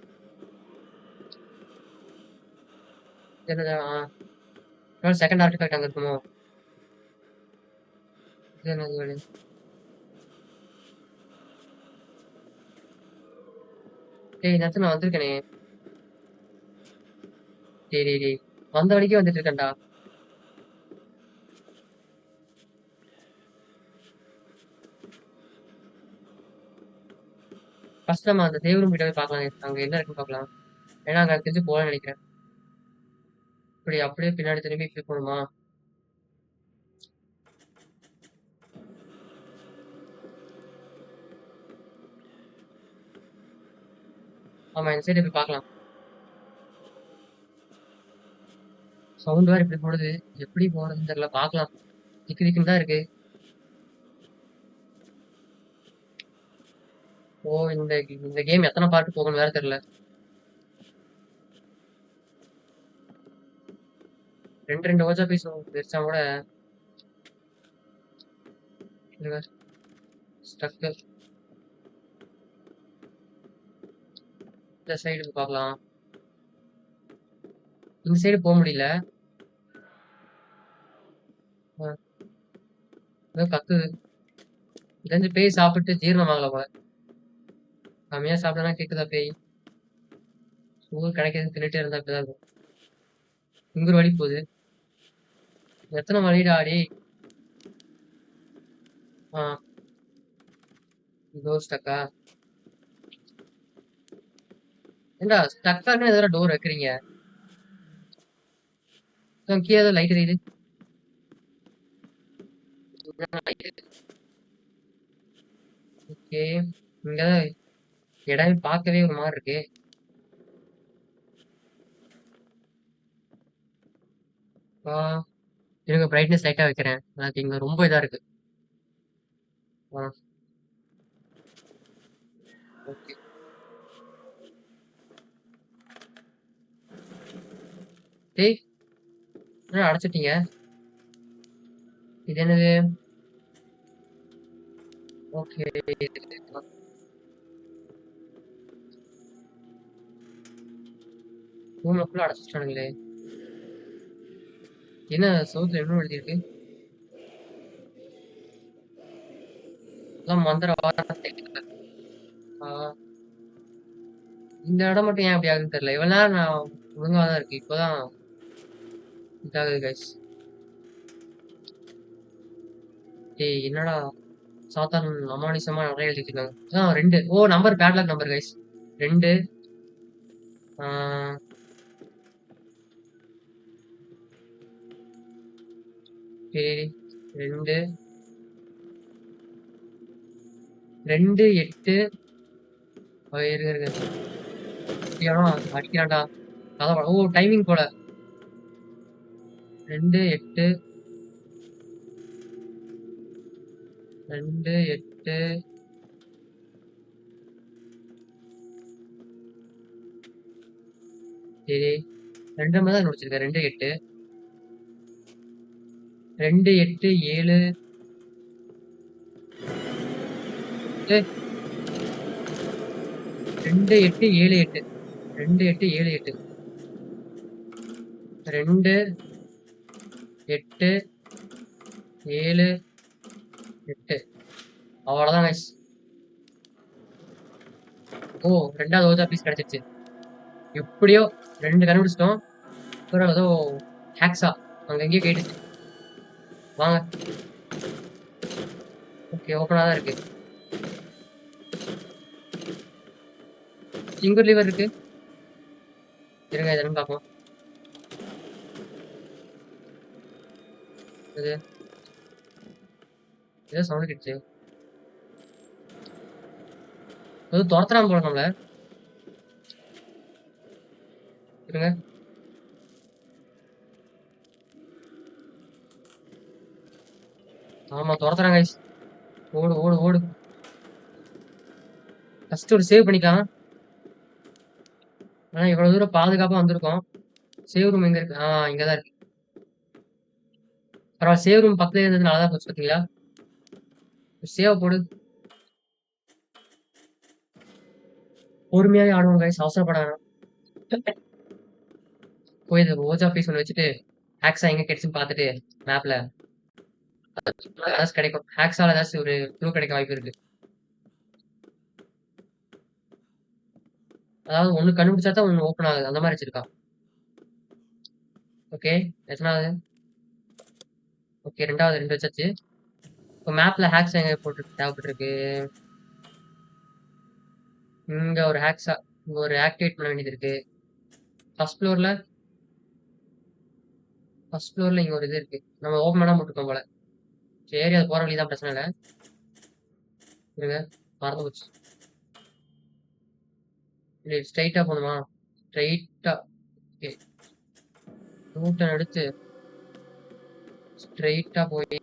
செகண்ட் ஆர்டிஃபேக்ட் அங்க இருக்குமோ? இது என்னது வழி? டேய் இந்த இடத்துல நான் வந்திருக்கேனே. டேய் டேய் டேய். வந்த வழிக்கே வந்துட்டு இருக்கேன்டா. ஃபர்ஸ்ட் நம்ம அந்த சேவ் ரூம் கிட்ட போய் பார்க்கலாம். அங்க என்ன இருக்குன்னு பார்க்கலாம். ஏன்னா அங்க எனக்கு தெரிஞ்சு போகலாம்னு நினைக்கிறேன். இப்படி அப்படியே பின்னாடி திரும்பி இப்படி போகணுமா? ஆமா, இந்த சைடு போய் பார்க்கலாம். சவுண்ட் வேற இப்படி போடுது. எப்படி போறதுன்னு தெரியல. பார்க்கலாம். திக்கு திக்குன்னு தான் இருக்கு. ஓ, இந்த இந்த கேம் எத்தனை பார்ட் போகும்னு வேற தெரியல. 2 ஓஜா பீஸ் வச்சா கூட ஸ்ட்ரக். இந்த சைடு பார்க்கலாம். இந்த சைடு போக முடியல. ஏதோ கத்துது. தெரிஞ்சு பேய் சாப்பிட்டு ஜீரணம் ஆகல போல. கம்மியா சாப்பிட்டா கேக்குதா பேய்? சோறு கிடைக்கிறது தின்னுட்டே இருந்தா இப்படிதான் இருக்கும். இங்க ஒரு வழி போகுது. எத்தனை வழிடா டேய்? ஆ, இதோ ஸ்டக்கா? ஏண்டா ஸ்டக்கான்னு எதோ டோர் வைக்கிறீங்க? கீழே ஏதோ லைட் எரியுது. ஓகே, இங்க இடம் பார்க்கவே ஒரு மாதிரி இருக்கு. இருங்க, பிரைட்னஸ் லைட்டா வைக்கிறேன். எனக்கு இங்க ரொம்ப இதா இருக்கு. ஓகே. டேய், என்ன அடைச்சிட்டீங்க? இது என்னது? ஓகே. ரூம்ல ஃபுல்லா அடைச்சிட்டானுங்களே. என்ன சவுத்துல என்ன எழுதியிருக்கு? எல்லாம் மந்திர வார்த்தை. இந்த இடம் மட்டும் ஏன் அப்படி ஆகுதுன்னு தெரியல. இவ்வளவு நேரம் நான் ஒழுங்கா தான் இருக்கு. இப்போதான் இதாகுது கைஸ். டேய், என்னடா சாத்தான் அமானுஷமா நிறைய எழுதிட்டு இருக்காங்க. 2. ஓ, நம்பர் பேட்லாக் நம்பர் கைஸ். 2. சரி, 2 2 8. இருங்க. அடிக்கிறான்டா. அதான். ஓ, டைமிங் போல. 2 8 2 8. சரி, 2 தான் முடிச்சிருக்கேன். 2 8 2 8 7. 2 8 7 8. 2 8 7 8. 2 8 7 8. அவ்வளவுதான் கைஸ். ஓ, 2வது ஓஜா பீஸ் கிடைச்சிருச்சு. எப்படியோ 2 கண்டுபிடிச்சிட்டோம். அப்புறம் ஏதோ ஹேக்ஸா அங்க எங்கேயோ கேட்டுச்சு. வாங்க. ஓகே, ஓப்பனா தான் இருக்கு. சிங்கர் லிவர் இருக்கு. இருங்க, இதெல்லாம் பார்ப்போம். இது ஏதோ சவுண்ட் கிடுச்சு. ஏதோ துரத்துறாம போல நம்மள. இருங்க. ஆமா, துரத்துறாங்க கைஸ். ஓடு ஓடு ஓடு. ஃபர்ஸ்ட் ஒரு சேவ் பண்ணிக்கலாம். ஆனா இவ்வளவு தூரம் பாதுகாப்பா வந்திருக்கோம். சேவ் ரூம் எங்க இருக்கு? இங்கதான் இருக்கு. பரவாயில்ல, சேவ் ரூம் பக்கத்துல இருந்தது நல்லாதான் போச்சு. பாத்தீங்களா? சேவ் போடு. பொறுமையாவே ஆடுவோம் கைஸ், அவசரப்பட வேணாம். போய் இந்த ஓஜா பீஸ் ஒன்று வச்சுட்டு ஹேக்ஸா எங்க கிடைச்சுன்னு பார்த்துட்டு மேப்ல ஏதாச்சும் கிடைக்கும். ஹேக்ஸால ஏதாச்சும் ஒரு க்ளூ கிடைக்க வாய்ப்பு இருக்கு. அதாவது ஒண்ணு கண்டுபிடிச்சா தான் ஒண்ணு ஓப்பன் ஆகுது. அந்த மாதிரி வச்சிருக்கான். ஓகே, எத்தனாவது? ஓகே, 2வது 2 வச்சாச்சு. இப்போ மேப்ல ஹேக்ஸ் எங்க போட்டு தேவைப்பட்டிருக்கு? இங்க ஒரு ஹேக்ஸா இங்க ஒரு ஆக்டிவேட் பண்ண வேண்டியது இருக்கு. ஃபர்ஸ்ட் ஃப்ளோர்ல ஃபர்ஸ்ட் ஃப்ளோர்ல இங்க ஒரு இது இருக்கு. நம்ம ஓப்பன் பண்ணாம விட்டுருக்கோம் போல. சரி அது போற வழிதான் பிரச்சனை இல்ல. இருங்க மறந்து போச்சு. ஸ்ட்ரைட்டா போகணுமா? ஸ்ட்ரைட்டா ஓகே. ரூட்டை எடுத்து ஸ்ட்ரைட்டா போய்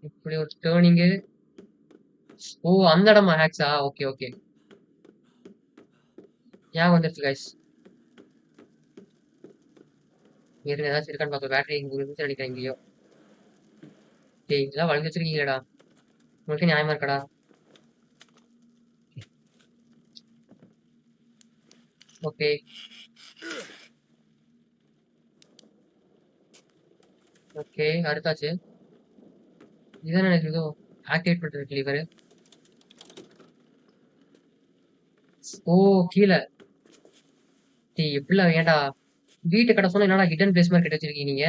இப்படி ஒரு டேர்னிங்கு. ஓ அந்த இடமா ஹேக்ஸா? Okay okay. ஏன் வந்துருச்சு கைஸ்? இருங்க ஏதாச்சும் இருக்கான்னு பார்க்க. பேட்டரி இங்க இருந்துச்சு நினைக்கிறேன் எங்கேயோ. டேய் இதெல்லாம் வளைஞ்சு வச்சிருக்கீங்களேடா. உங்களுக்கு நியாயமா இருக்கடா? ஓகே ஓகே அடுத்தாச்சு. இதான் எனக்கு ஏதோ ஆக்டிவேட் பண்றது லிவர். ஓ கீழே. டேய் எப்படிலாம் ஏன்டா வீட்டு கட்ட சொன்னா என்னடா ஹிடன் பிளேஸ் மாதிரி கட்டி வச்சிருக்கீங்க நீங்க?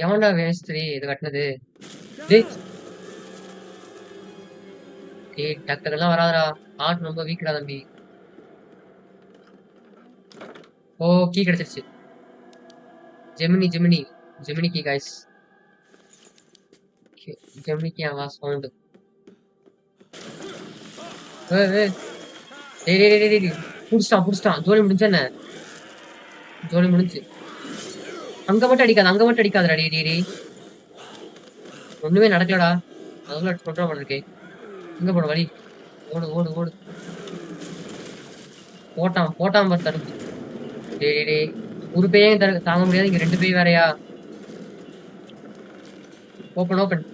எவன்டா மேஸ்திரி இது கட்டினது? டேய் டேய் டக்குலாம் வராதடா. ஆட் ரொம்ப வீக்டா தம்பி. ஓ கீ கிடைச்சிருச்சு. Gemini Gemini Gemini key guys. Gemini key அவா சவுண்ட். ஏய் ஏய் டேய் டேய் டேய் டேய் புடிச்சிட்டான் புடிச்சிட்டான். ஜோலி முடிஞ்சா என்ன? ஜோலி முடிஞ்சு. அங்க மட்டும் அடிக்காத அங்க மட்டும் அடிக்காதடா. டேய் டேய் டேய் ஒண்ணுமே நடக்கலடா. அதுக்குள்ள சொல்ற மாதிரி இருக்கே. எங்க போன வழி? ஓடு ஓடு ஓடு. போட்டான் போட்டான் பாரு தடுப்பு. டேய் டேய் டேய் ஒரு பேயும் தாங்க முடியாது. இங்க ரெண்டு பேய் வேறயா? Open open.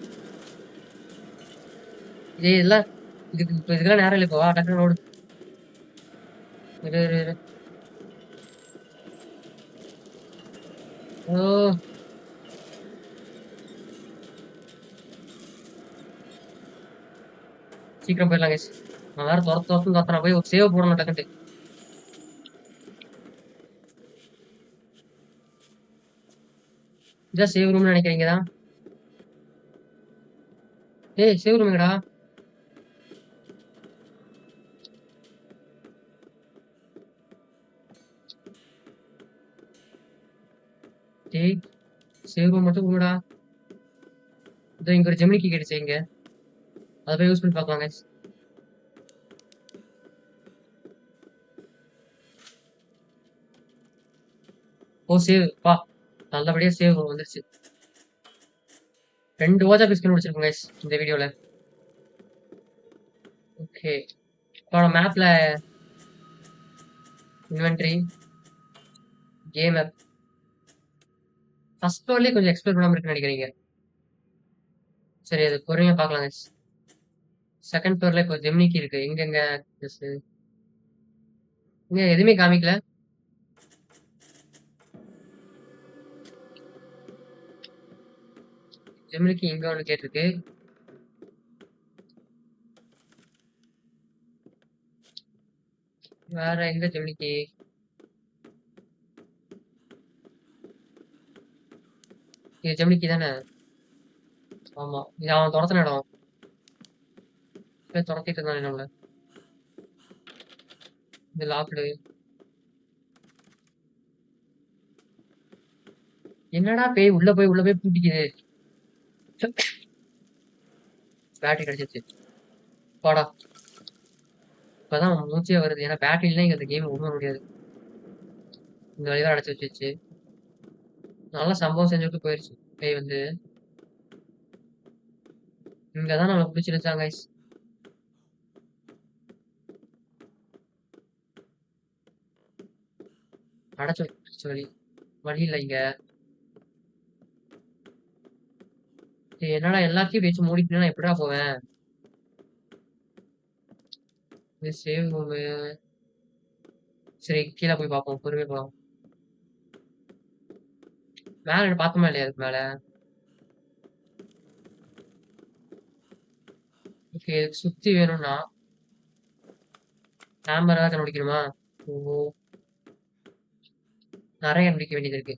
டேய் இதெல்லாம் இதுக்கு இப்ப இதுக்கெல்லாம் நேரம் இல்லை. இப்போ வா டக்குனு ஓடு. இரு இரு இரு. ஓ சீக்கிரம் போயிடலாம் guys. நான் வேற துரத்து துரத்துன்னு துரத்துறேன். போய் ஒரு சேவ் போடணும் டக்குன்ட்டு. இதான் சேவ் ரூம்னு நினைக்கிறீங்க தான். ஏய் சேவ் ரூம் எங்கடா? டேய் சேவ் ரூம் மட்டும் கொடுங்கடா. இதோ இங்க ஒரு ஜெமினி கீ கிடைச்சு இங்க. அதை போய் யூஸ் பண்ணி பார்க்கலாம் guys. ஓ சேவ் பா நல்லபடியா சேவ் வந்துருச்சு. 2 ஓஜா பிஸ்கட் முடிச்சிருக்கோம் guys இந்த வீடியோல. ஓகே இப்போ மேப்ல இன்வென்ட்ரி கேம் ஆப் ஃபர்ஸ்ட் ஃப்ளோர்லயே கொஞ்சம் எக்ஸ்ப்ளோர் பண்ணாம இருக்குன்னு நினைக்கிறீங்க. சரி அது பொறுமையா பார்க்கலாம் guys. செகண்ட் ஃப்ளோர்ல இப்போ ஜெமினி கீ இருக்கு. எங்கெங்க இங்க எதுவுமே காமிக்கல. ஜெமினி கீ இங்க ஒன்று கேட்டிருக்கு. வேற எங்க ஜெமினி கீ? இது ஜெமினி கீ தானே? ஆமா இது அவன் துரத்துன இடம். துரத்திட்டு இருந்தானே நம்மள. இது லாக்டு. என்னடா பேய் உள்ள போய் பூட்டிக்குது. பேட்டரி கிடைச்சிருச்சு. போடா இப்பதான் மூச்சே வருது. ஏன்னா பேட்டரி இல்லை இங்க இந்த கேம் ஒண்ணும் முடியாது. இந்த வழிதான் அடைச்சு வச்சிருச்சு. நல்லா சம்பவம் செஞ்சுட்டு போயிருச்சு பேய் வந்து. இங்கதான் நம்மளை பிடிச்சிருச்சாங்க guys. அடைச்சு வச்சிருச்சு வழி. வழி இல்லை இங்க. டேய், என்னடா எல்லாத்தையும் வச்சு மூடிட்டு நான் எப்படிடா போவேன்? இது சேவ் ரூமு. சரி கீழே போய் பார்ப்போம். பொறுமையா போலாம். மேல பார்த்தோமா இல்லையா அதுக்கு மேல? ஓகே சுத்தி வேணும்னா கேமரா கண்டுபிடிக்கணுமா? ஓ நிறைய கண்டுபிடிக்க வேண்டியது இருக்கு.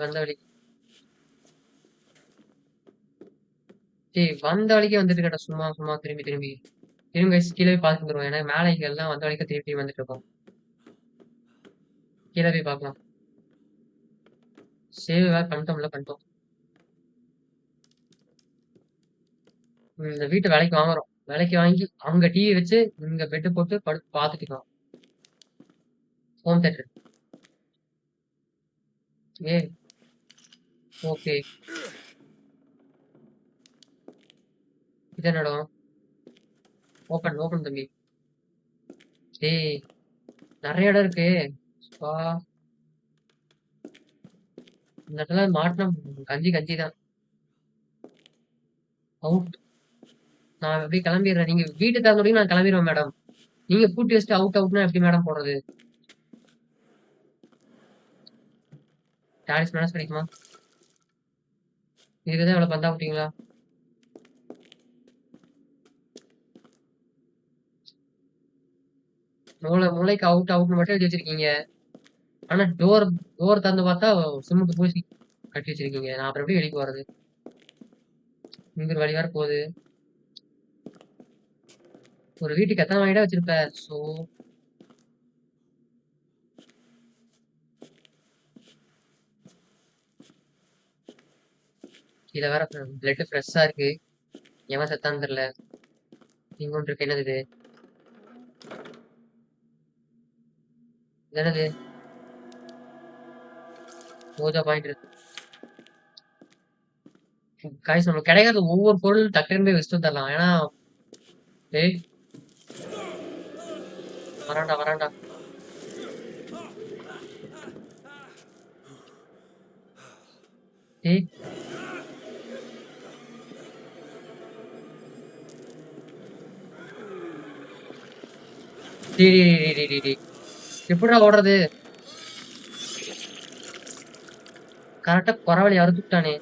வந்த வழி. வந்த வழிக்கே வந்துட்டு இருக்கட்டும். சும்மா சும்மா திரும்பி திரும்பி. திரும்பி guys கீழ போய் பார்த்துட்டு வந்துருவோம். ஏன்னா மேல இங்க எல்லாம் வந்த வழிக்கு திருப்பி வந்துட்டு இருக்கோம். கீழ போய் பார்க்கலாம். சேவ் வேற பண்ணிட்டோம்ல பண்ணிட்டோம். இந்த வீட்டை விலைக்கு வாங்குறோம். விலைக்கு வாங்கி அங்க டிவி வச்சு இங்க பெட்டு போட்டு படுத்து பார்த்துக்கலாம். Home theatre. ஏ ஓகே. இது என்ன இடம்? ஓப்பன் ஓப்பன் தம்பி. டேய் நிறைய இடம் இருக்கு. அப்பா, இந்த இடத்துல மாட்டினா கஞ்சி கஞ்சி தான். அவுட். நான் அப்படியே கிளம்பிடுறேன். நீங்க வீட்டு தகுந்த நான் கிளம்பிடுவேன் மேடம். நீங்க பூட்டி வச்சுட்டு அவுட் அவுட்னா எப்படி மேடம் போடுறது? டாரிஸ் மேனஸ் கிடைக்குமா? இதுக்குதான் இவ்வளவு பந்தா விட்டீங்களா? மூளைக்கு அவுட் அவுட்னு மட்டும் எழுதி வச்சிருக்கீங்க. ஆனா டோர் டோர் திறந்து பார்த்தா சிமெண்ட் பூசி கட்டி வச்சிருக்கீங்க. நான் அப்புறம் எப்படி வெளியே போறது? இங்க ஒரு வழி வேற போகுது. ஒரு வீட்டுக்கு எத்தனை வாங்கிட்டா வச்சிருப்ப? சோ இத வேற பிளட் ஃப்ரெஷ்ஷா இருக்கு. எவன் செத்தான்னு தெரியல. இங்க ஒன்று இருக்கு. என்னது இது? இது என்னது? ரோஜா பாயிண்ட் இருக்கு. காய்ஸ் நமக்கு கிடைக்காத ஒவ்வொரு பொருள் டக்குன்னு போய் வச்சுட்டு தரலாம். ஏன்னா ஏய் வராண்டா வராண்டா. ஏய் டேய் டேய் டேய் டேய் டேய் டேய். எப்படிடா ஓடுறது? கரெக்டா குறவழி அறுத்துட்டானே.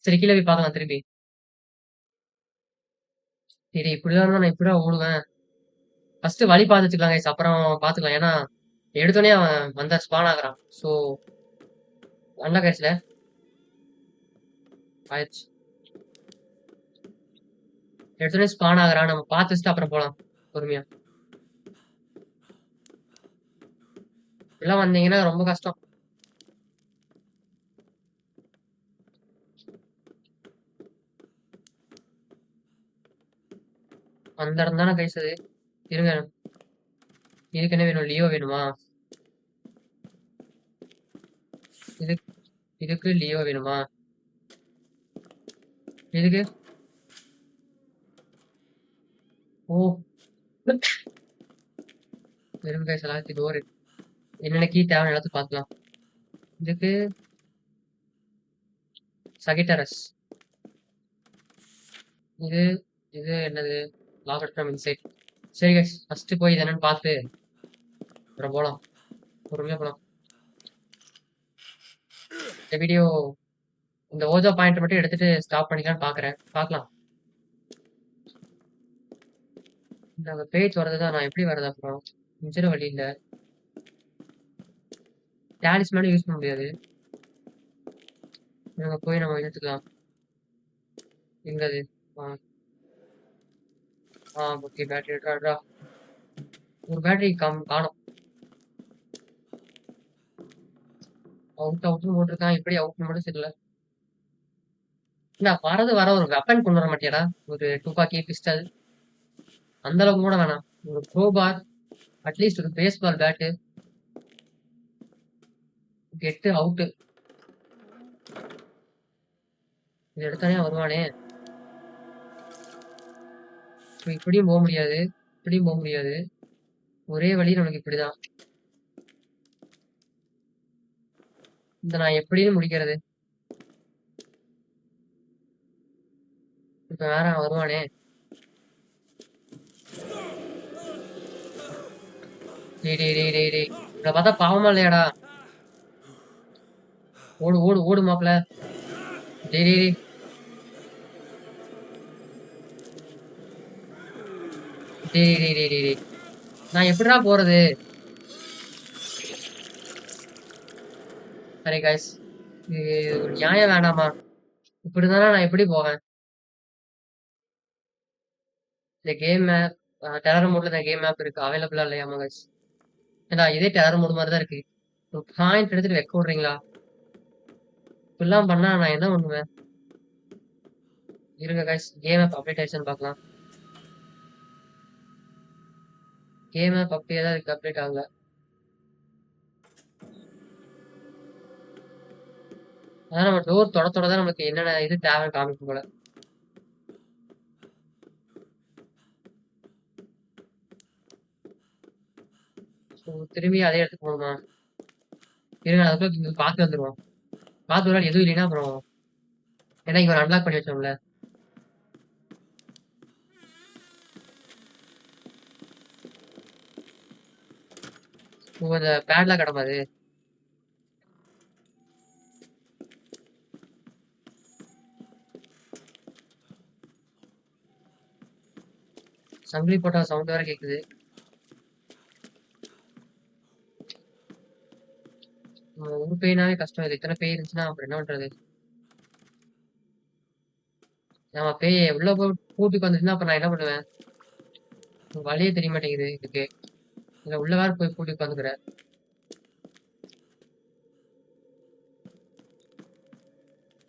சரி கீழே போய் பார்க்கலாம் திருப்பி. சரி இப்படிதான் இருந்தா நான் இப்படிதான் ஓடுவேன். ஃபர்ஸ்ட் வழி பார்த்து வச்சுக்கலாம் guys. அப்புறம் பார்த்துக்கலாம். ஏன்னா எடுத்தோடனே அவன் வந்த ஸ்பான் ஆகுறான். ஸோ நல்லா கிடைச்சல ஆயிடுச்சு. எடுத்தோடனே ஸ்பான் ஆகுறான். நம்ம பார்த்து வச்சுட்டு அப்புறம் போலாம் பொறுமையா. எல்லாம் வந்தீங்கன்னா ரொம்ப கஷ்டம். அந்த இடம் தானே கைஸ் அது. இருங்க. இதுக்கு என்ன வேணும்? லியோ வேணுமா? இது இதுக்கு லியோ வேணுமா? இதுக்கு ஓ வெறும் கைஸ் எல்லாத்தையும் டோர் என்னென்ன கீ தேவை எல்லாத்தையும் பார்க்கலாம். இதுக்கு சகிட்டரஸ். இது இது என்னது? Lock from inside. சரி கைஸ் ஃபர்ஸ்ட் போய் இது என்னன்னு பார்த்து அப்புறம் போலாம். பொறுமையா போலாம். இந்த வீடியோ இந்த ஓஜோ பாயிண்ட் மட்டும் எடுத்துட்டு ஸ்டாப் பண்ணிக்கலாம்னு பாக்குறேன். பார்க்கலாம். இந்த பேஜ் வரதுதான். நான் எப்படி வர்றது அப்புறம்? மிஞ்சிற வழி இல்ல. டாலிஸ்மேனும் யூஸ் பண்ண முடியாது. இவங்க போய் நம்ம எடுத்துக்கலாம். எங்க அது? ஓகே பேட்டரி எடுறா. ஒரு பேட்டரி காணும். அவுட் அவுட்னு போட்டிருக்கான். எப்படி அவுட்னு மட்டும் தெரியல. நான் வர ஒரு வெப்பன் கொண்டு வர மாட்டியாடா? ஒரு துப்பாக்கி பிஸ்டல் அந்த அளவுக்கு கூட வேணாம். ஒரு க்ரோபார் அட்லீஸ்ட் ஒரு பேஸ்பால் பேட்டு. கெட்டு அவுட்டு. இது எடுத்தானே வருவானே. இப்படியும் போக முடியாது. இப்படியும் போக முடியாது. ஒரே வழி நமக்கு இப்படிதான். இந்த நான் எப்படின்னு முடிக்கிறது? இப்ப வேற வருவானே. டேய் டேய் டேய் டேய் டேய். இத பார்த்தா பாவமா இல்லையாடா? ஓடு ஓடு ஓடு மாப்ள. டேய் டேய் டேய். டேய் டேய் டேய் டேய் டேய். நான் எப்படிடா போறது? சரி கைஸ். இது ஒரு நியாயம் வேணாமா? இப்படி இருந்தா நான் எப்படி போவேன்? இந்த கேம் மேப் டெரர் மோட்ல இந்த கேம் மேப் இருக்கு. அவைலபிளா இல்லையாமா கைஸ்? ஏன்டா இதே டெரர் மோட் மாதிரி தான் இருக்கு. ஒரு பாயிண்ட் எடுத்துட்டு வைக்க விடுறீங்களா? இப்படிலாம் பண்ணா நான் என்ன பண்ணுவேன்? இருங்க கைஸ். கேம் மேப் அப்டேட் ஆயிடுச்சுன்னு பார்க்கலாம். கேம் மேப் அப்படியே தான் இருக்கு. அப்டேட் ஆகல. அதான் நம்ம டோர் தொட தான் நமக்கு என்னென்ன இது தேவை காமிக்கும் போல. ஸோ திரும்பி அதே இடத்துக்கு போகணுமா? இருங்க அதுக்குள்ள இங்க பார்த்து வந்துருவோம். பார்த்து ஒரு எதுவும் இல்லைன்னா அப்புறம் ஏன்னா இங்க ஒரு அன்லாக் பண்ணி வச்சோம்ல. ஓ இந்த பேட்லாக் இடமா அது? சங்கிலி போட்ட சவுண்ட் வேற கேக்குது. ஒரு பேய்னாவே கஷ்டம். இது இத்தனை பேய் இருந்துச்சுன்னா அப்புறம் என்ன பண்றது? நம்ம பேய் உள்ள போய் கூட்டுக்கு வந்துச்சுன்னா அப்புறம் நான் என்ன பண்ணுவேன்? வழியே தெரிய மாட்டேங்குது இதுக்கு. இல்ல உள்ள வேற போய் கூட்டி உட்காந்துக்கிறேன்.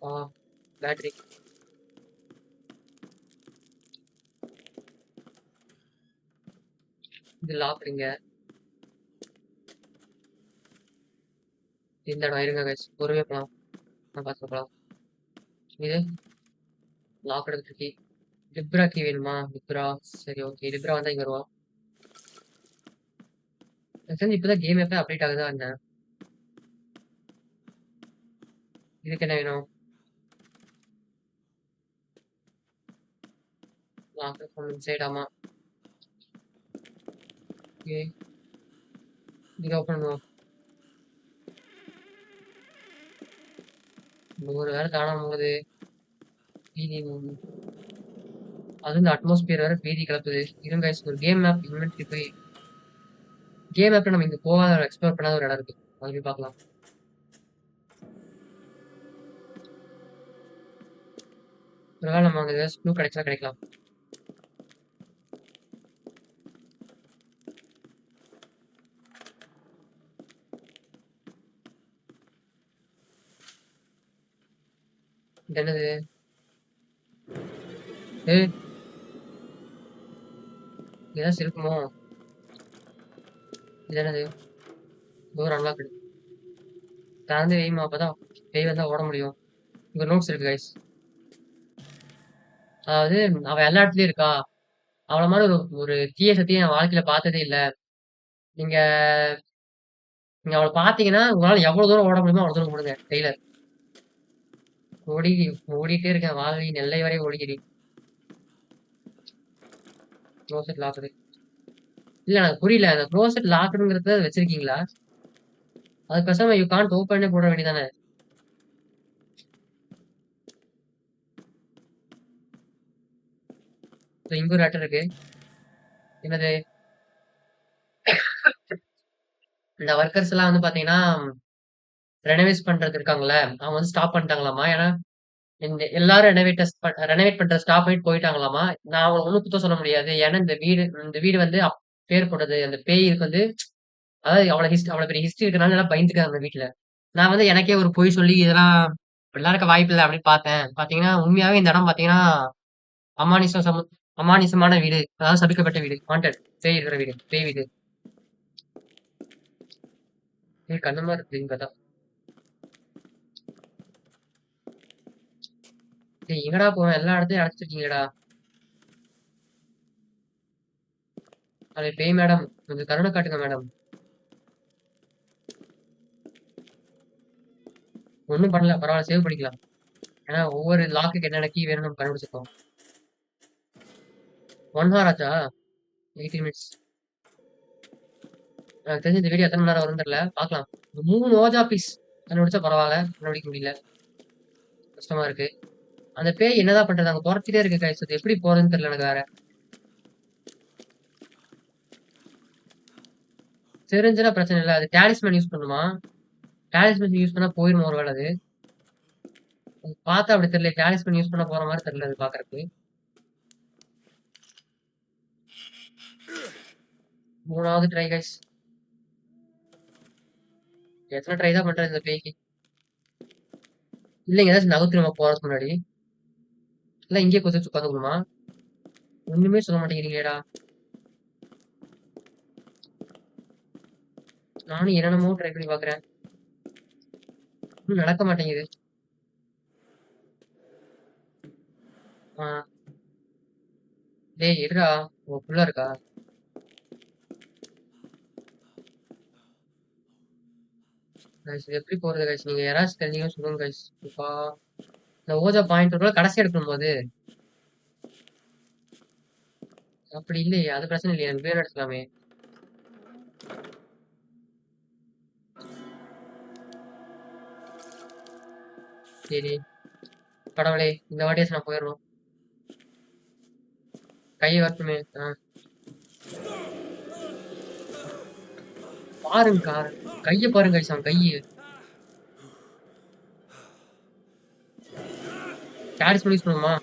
ஆ பேட்டரி. இது லாக்குறீங்க. இந்த இடம் இருங்க கைஸ். பொறுமையா போலாம். நான் பார்த்து போலாம். இது லாக் எடுத்து கீ. லிப்ரா கீ வேணுமா? லிப்ரா. சரி ஓகே. லிப்ரா வந்தா இங்க வருவா. எனக்கு தெரிஞ்சு இப்பதான் கேம் எப்ப அப்டேட் ஆகுதா என்ன? இதுக்கு என்ன வேணும்? லாக் ஃப்ரம் இன்சைட் ஆமா. ஓகே. இது ஓப்பன் பண்ணுவோம். ஒரு வேலை காணாம போகுது. பீதி அது இந்த அட்மாஸ்பியர் வேற பீதி கிளப்புது. இருங்க guys, ஒரு கேம் மேப் இன்வென்ட்ரி போய் கேம் மேப்ல நம்ம இங்க போகாத எக்ஸ்ப்ளோர் பண்ணாத ஒரு இடம் இருக்கு. அது போய் பார்க்கலாம். ஒருவேளை நம்ம அங்க ஏதாவது க்ளூ கிடைச்சா கிடைக்கலாம். இது என்னது? ஏய் ஏதாச்சும் இருக்குமோ? இது என்னது? Door unlock. திறந்து வைமா அப்பதான் பேய் வந்தா ஓட முடியும். இங்க நோட்ஸ் இருக்கு கைஸ். அதாவது அவ எல்லா இடத்துலயும் இருக்கா. அவள மாதிரி ஒரு ஒரு தீய சக்தியை என் வாழ்க்கையில பார்த்ததே இல்ல. நீங்க நீங்க அவளை பார்த்தீங்கன்னா உங்களால எவ்வளவு தூரம் ஓட முடியுமோ அவ்வளவு தூரம் ஓடுங்க. டெய்லர் ஓடி ஓடிட்டே இருக்கேன். வாழ்வின் எல்லை வரை ஓடுகிறேன். க்ளோசெட் லாக்குது. இல்ல எனக்கு புரியல. அந்த க்ளோசெட் லாக்குங்கிறத வச்சிருக்கீங்களா? அது பேசாம யூ கான்ட் ஓப்பன்னே போட வேண்டியதானே? இங்க ஒரு லெட்டர் இருக்கு. என்னது? இந்த ஒர்க்கர்ஸ் எல்லாம் வந்து பாத்தீங்கன்னா ரெனோவேட் பண்றது இருக்காங்கல்ல, அவங்க வந்து ஸ்டாப் பண்ணிட்டாங்களாமா. ஏன்னா எல்லாரும் ரெனோவேட் பண்ற ஸ்டாப் பண்ணிட்டு போயிட்டாங்களாமா. நான் அவங்கள ஒண்ணும் குத்தம் சொல்ல முடியாது. ஏன்னா இந்த வீடு வந்து பேர் போட்டது அந்த பேய்க்கு வந்து அதாவது அவ்வளவு பெரிய ஹிஸ்டரி இருக்கனால எல்லாம் பயந்துட்டாங்க அந்த வீட்ல. நான் வந்து எனக்கே ஒரு பொய் சொல்லி இதெல்லாம் இப்படிலாம் இருக்க வாய்ப்பில்ல அப்படின்னு பார்த்தேன். பார்த்தீங்கன்னா, உண்மையாவே இந்த இடம் பார்த்தீங்கன்னா, அமானுஷம் சம அமானுஷமான வீடு. அதாவது சபிக்கப்பட்ட வீடு. ஹாண்டட். பேய் இருக்கிற வீடு. பேய் வீடு. பேய் கண்ணு மாரி இருக்குதுன்னு பார்த்தா. டேய் எங்கடா போவேன்? எல்லா இடத்தையும் அடைச்சிருக்கீங்கடா. அது பேய் மேடம். கொஞ்சம் கருணை காட்டுங்க மேடம். ஒண்ணும் பண்ணல. பரவால்ல. சேவ் பண்ணிக்கலாம். ஏன்னா ஒவ்வொரு லாக்குக்கு என்னென்ன கீ வேணும்னு நம்ம கண்டுபிடிச்சிருக்கோம். 1 ஹவர் ஆச்சா? 18 மினிட்ஸ். எனக்கு தெரிஞ்சு இந்த வீடியோ எத்தனை மணி நேரம் வரும்னு தெரியல. பார்க்கலாம். 3 ஓஜா பீஸ் கண்டுபிடிச்சா பரவால்ல. கண்டுபிடிக்க முடியல. கஷ்டமா இருக்கு. அந்த பேய் என்னதான் பண்றது? அங்க தொரத்திட்டே இருக்கு கைஸ். அது எப்படி போறதுன்னு தெரியல எனக்கு வேற. தெரிஞ்சுனா பிரச்சனை இல்ல. அது டாலிஸ்மேன் யூஸ் பண்ணுமா? டாலிஸ்மன் யூஸ் பண்ணா போயிருமா ஒரு வேலை அது? பார்த்தா அப்படி தெரியல. டாலிஸ்மன் யூஸ் பண்ண போற மாதிரி தெரியல அது பாக்குறதுக்கு. 3வது ட்ரை கைஸ். எத்தனை ட்ரை தான் பண்றது இந்த பேய்க்கு? இல்லைங்க ஏதாச்சும் நகர்த்துருமா போறதுக்கு முன்னாடி? இல்ல இங்கே குதிச்சு உட்காந்துக்கணுமா? ஒண்ணுமே சொல்ல மாட்டேங்கிறீங்களேடா. நானும் என்னென்னமோ ட்ரை பண்ணி பாக்குறேன். இன்னும் நடக்க மாட்டேங்குது. ஆ, டேய் இருடா. ஓ ஃபுல்லா இருக்கா? கைஸ் இது எப்படி போறது கைஸ்? நீங்க யாராச்சும் தெரிஞ்சீங்கன்னா சொல்லுங்க கைஸ். இப்பா இந்த ஓஜா பாயிண்ட் கூட கடைசி எடுக்கணும் போது அப்படி இல்லையே. அது பிரச்சனை இல்லையே. எனக்கு வேற எடுத்துக்கலாமே. சரி கடவுளே இந்த வாட்டியாச்சும் நான் போயிடணும். கை வரட்டுமே. பாருங்க கைய பாருங்க கைஸ் அவன் கையை கேரிஸ் பண்ணி யூஸ் பண்ணுமா?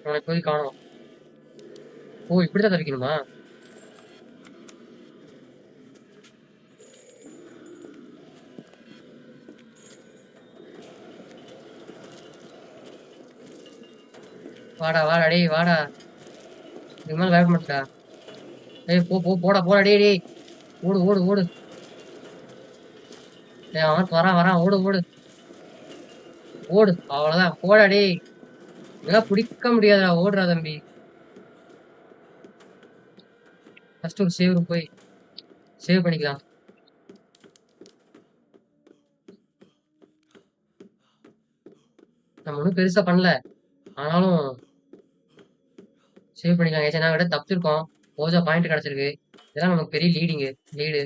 அவனை போய் காணும். ஓ இப்படிதான் தவிக்கணுமா? வாடா வாடா டேய் வாடா. இதுக்கு மேல வேக மாட்டா. டேய் போடா போடா டேய் டேய். ஓடு ஓடு ஓடு. டேய் அவன் வரான் வரான் ஓடு ஓடு ஓடு. அவ்வளவுதான் போடா டேய். இதெல்லாம் பிடிக்க முடியாதுடா. ஓடுறா தம்பி. ஃபர்ஸ்ட் ஒரு சேவ் போய் சேவ் பண்ணிக்கலாம். நம்ம ஒன்றும் பெருசா பண்ணல. ஆனாலும் சேவ் பண்ணிக்கலாம். ஏன்னா விட தப்பிச்சிருக்கோம். ஓஜா பாயிண்ட் கிடைச்சிருக்கு. இதெல்லாம் நமக்கு பெரிய லீடு.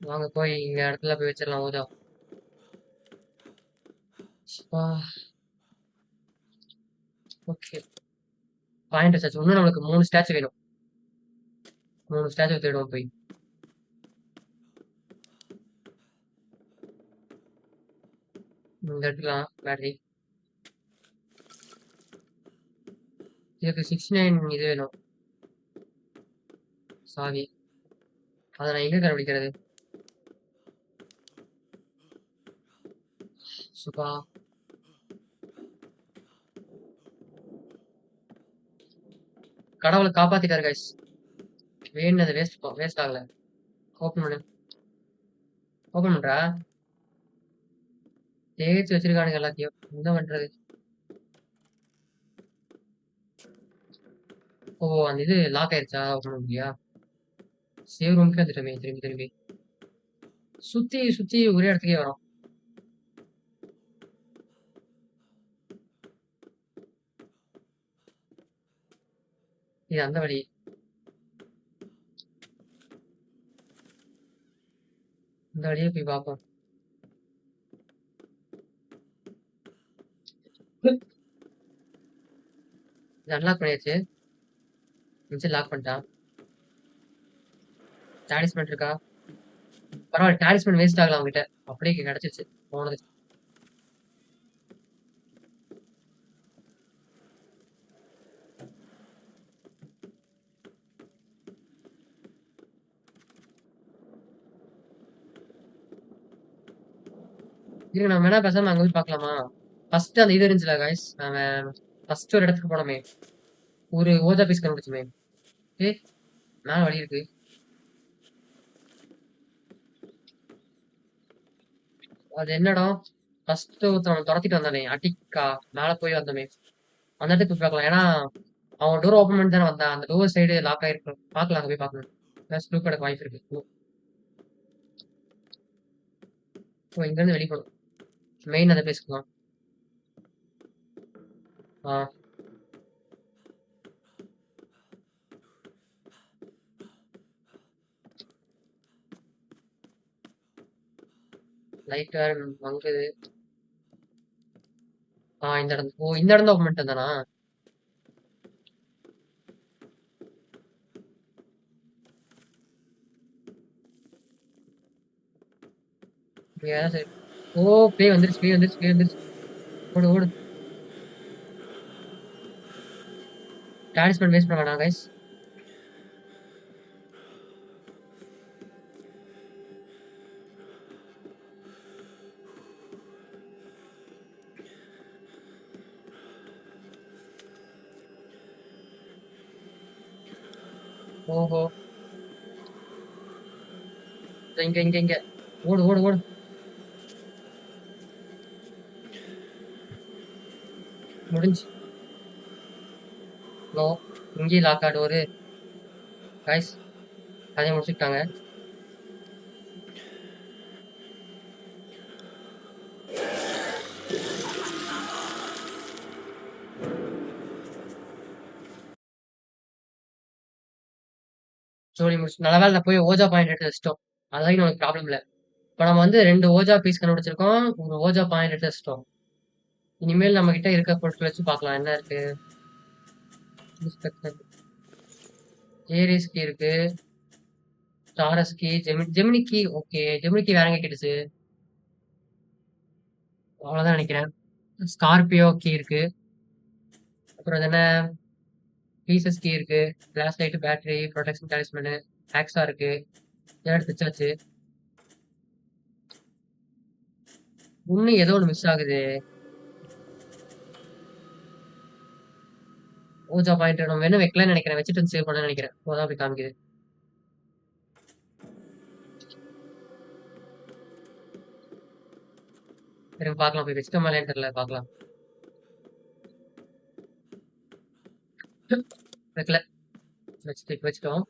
வாங்க போய் இங்க இடத்துல போய் வச்சிடலாம் ஓஜா. ஓகே பாயிண்ட் வச்சாச்சு. இன்னும் நம்மளுக்கு 3 ஸ்டாச்சு வேணும். 3 ஸ்டாச்சு தேடுவோம் போய். இங்க எடுத்துக்கலாம் பேட்டரி. இதுக்கு 69 இது வேணும். சாவி. அதை நான் எங்க கண்டுபிடிக்கிறது? சுபா கடவுளை காப்பாத்திட்டாரு கைஸ். வேணுனது வேஸ்ட் ஆகல. ஓப்பன் பண்ணு. ஓப்பன் பண்றா. தேய்ச்சி வச்சிருக்கானுங்க எல்லாத்தையும். என்ன பண்றது? ஓ அந்த இது லாக் ஆயிருச்சா? ஓப்பன் பண்ண முடியா? சேவ் ரூமுக்கே வந்துட்டோமே திரும்பி திரும்பி. சுத்தி சுத்தி ஒரே இடத்துக்கே வரோம். இது அந்த வழி. இந்த வழியே போய் பார்ப்போம். இது அன்லாக் பண்ணியாச்சு. மிச்சம் லாக் பண்ணிட்டான். டாலிஸ்மன் இருக்கா? பரவாயில்ல டாலிஸ்மன் வேஸ்ட் ஆகலாம் அவங்ககிட்ட. அப்படியே கிடைச்சிச்சு போனது. இருக்கு நம்ம வேணா பேசாம அங்க போய் பார்க்கலாமா? ஃபர்ஸ்ட் அந்த இது இருந்துச்சுல காய்ஸ். அவன் ஃபர்ஸ்ட் ஒரு இடத்துக்கு போனோமே. ஒரு ஓஜா பீஸ் கண்டுபிடிச்சுமே. ஏ மேல வழி இருக்கு. அது என்ன இடம்? ஃபர்ஸ்ட் ஒருத்தவன் துரத்திட்டு வந்தானே அட்டிக்கா. மேல போய் வந்தோமே. அந்த இடத்துக்கு போய் பார்க்கலாம். ஏன்னா அவன் டோர் ஓப்பன் பண்ணி தானே வந்தான். அந்த டோர் சைடு லாக் ஆயிருக்கு. பார்க்கலாம் அங்க போய் பார்க்கணும். ப்ளூ கடை வாய்ப்பு இருக்கு. ஓ இங்க இருந்து வெளியே போகணும். மெயின் அதை பேசிக்கலாம். ஆ லைட் வேற மங்குது. இந்த இடம். ஓ, இந்த இடம் தான் ஓப்பன் பண்ணிட்டு இருந்தானா? இங்க சரி. ஓ, பேய் வந்துருச்சு, பேய் வந்துருச்சு, பேய் வந்துருச்சு. ஓடு, ஓடு. டாலிஸ்மேன் வேஸ்ட் பண்ண வேணாம் கைஸ். ஓஹோ. இங்க இங்க இங்க. ஓடு, ஓடு, ஓடு. முடிஞ்சு. நோ. இங்கேயும் லாக் ஆடு கைஸ். கதையை முடிச்சுட்டாங்க. ஸ்டோரி முடிச்சு நல்ல வேலை நான் போய் ஓஜா பாயிண்ட் எடுத்து வச்சிட்டோம். அது வரைக்கும் நமக்கு ப்ராப்ளம் இல்லை. இப்போ நம்ம வந்து 2 ஓஜா பீஸ் கண்டுபிடிச்சிருக்கோம். ஒரு ஓஜா பாயிண்ட் எடுத்து வச்சிட்டோம். இனிமேல் நம்ம கிட்ட இருக்க பொருட்கள் வச்சு பார்க்கலாம் என்ன இருக்கு. ஏரிஸ் கீ இருக்கு. Taurus key, Gemini key. Okay, Gemini key வேற எங்க கிடைச்சு? அவ்வளவுதான் நினைக்கிறேன். ஸ்கார்பியோ கீ இருக்கு. அப்புறம் அது என்ன? பீசஸ் கீ இருக்கு. Glass light, battery, protection talisman, ஆக்ஸா இருக்கு. இதெல்லாம் எடுத்து வச்சாச்சு. இன்னும் ஏதோ ஒன்று மிஸ் ஆகுது. ஓஜா பாயிண்ட் நம்ம வேணும் வைக்கலாம்னு நினைக்கிறேன். வச்சுட்டு சேவ் பண்ண நினைக்கிறேன். அதான் அப்படி காமிக்குது. சரி பார்க்கலாம். போய் வச்சுட்டோமா இல்லையான்னு தெரியல, பார்க்கலாம். வைக்கல. வச்சுட்டோம்.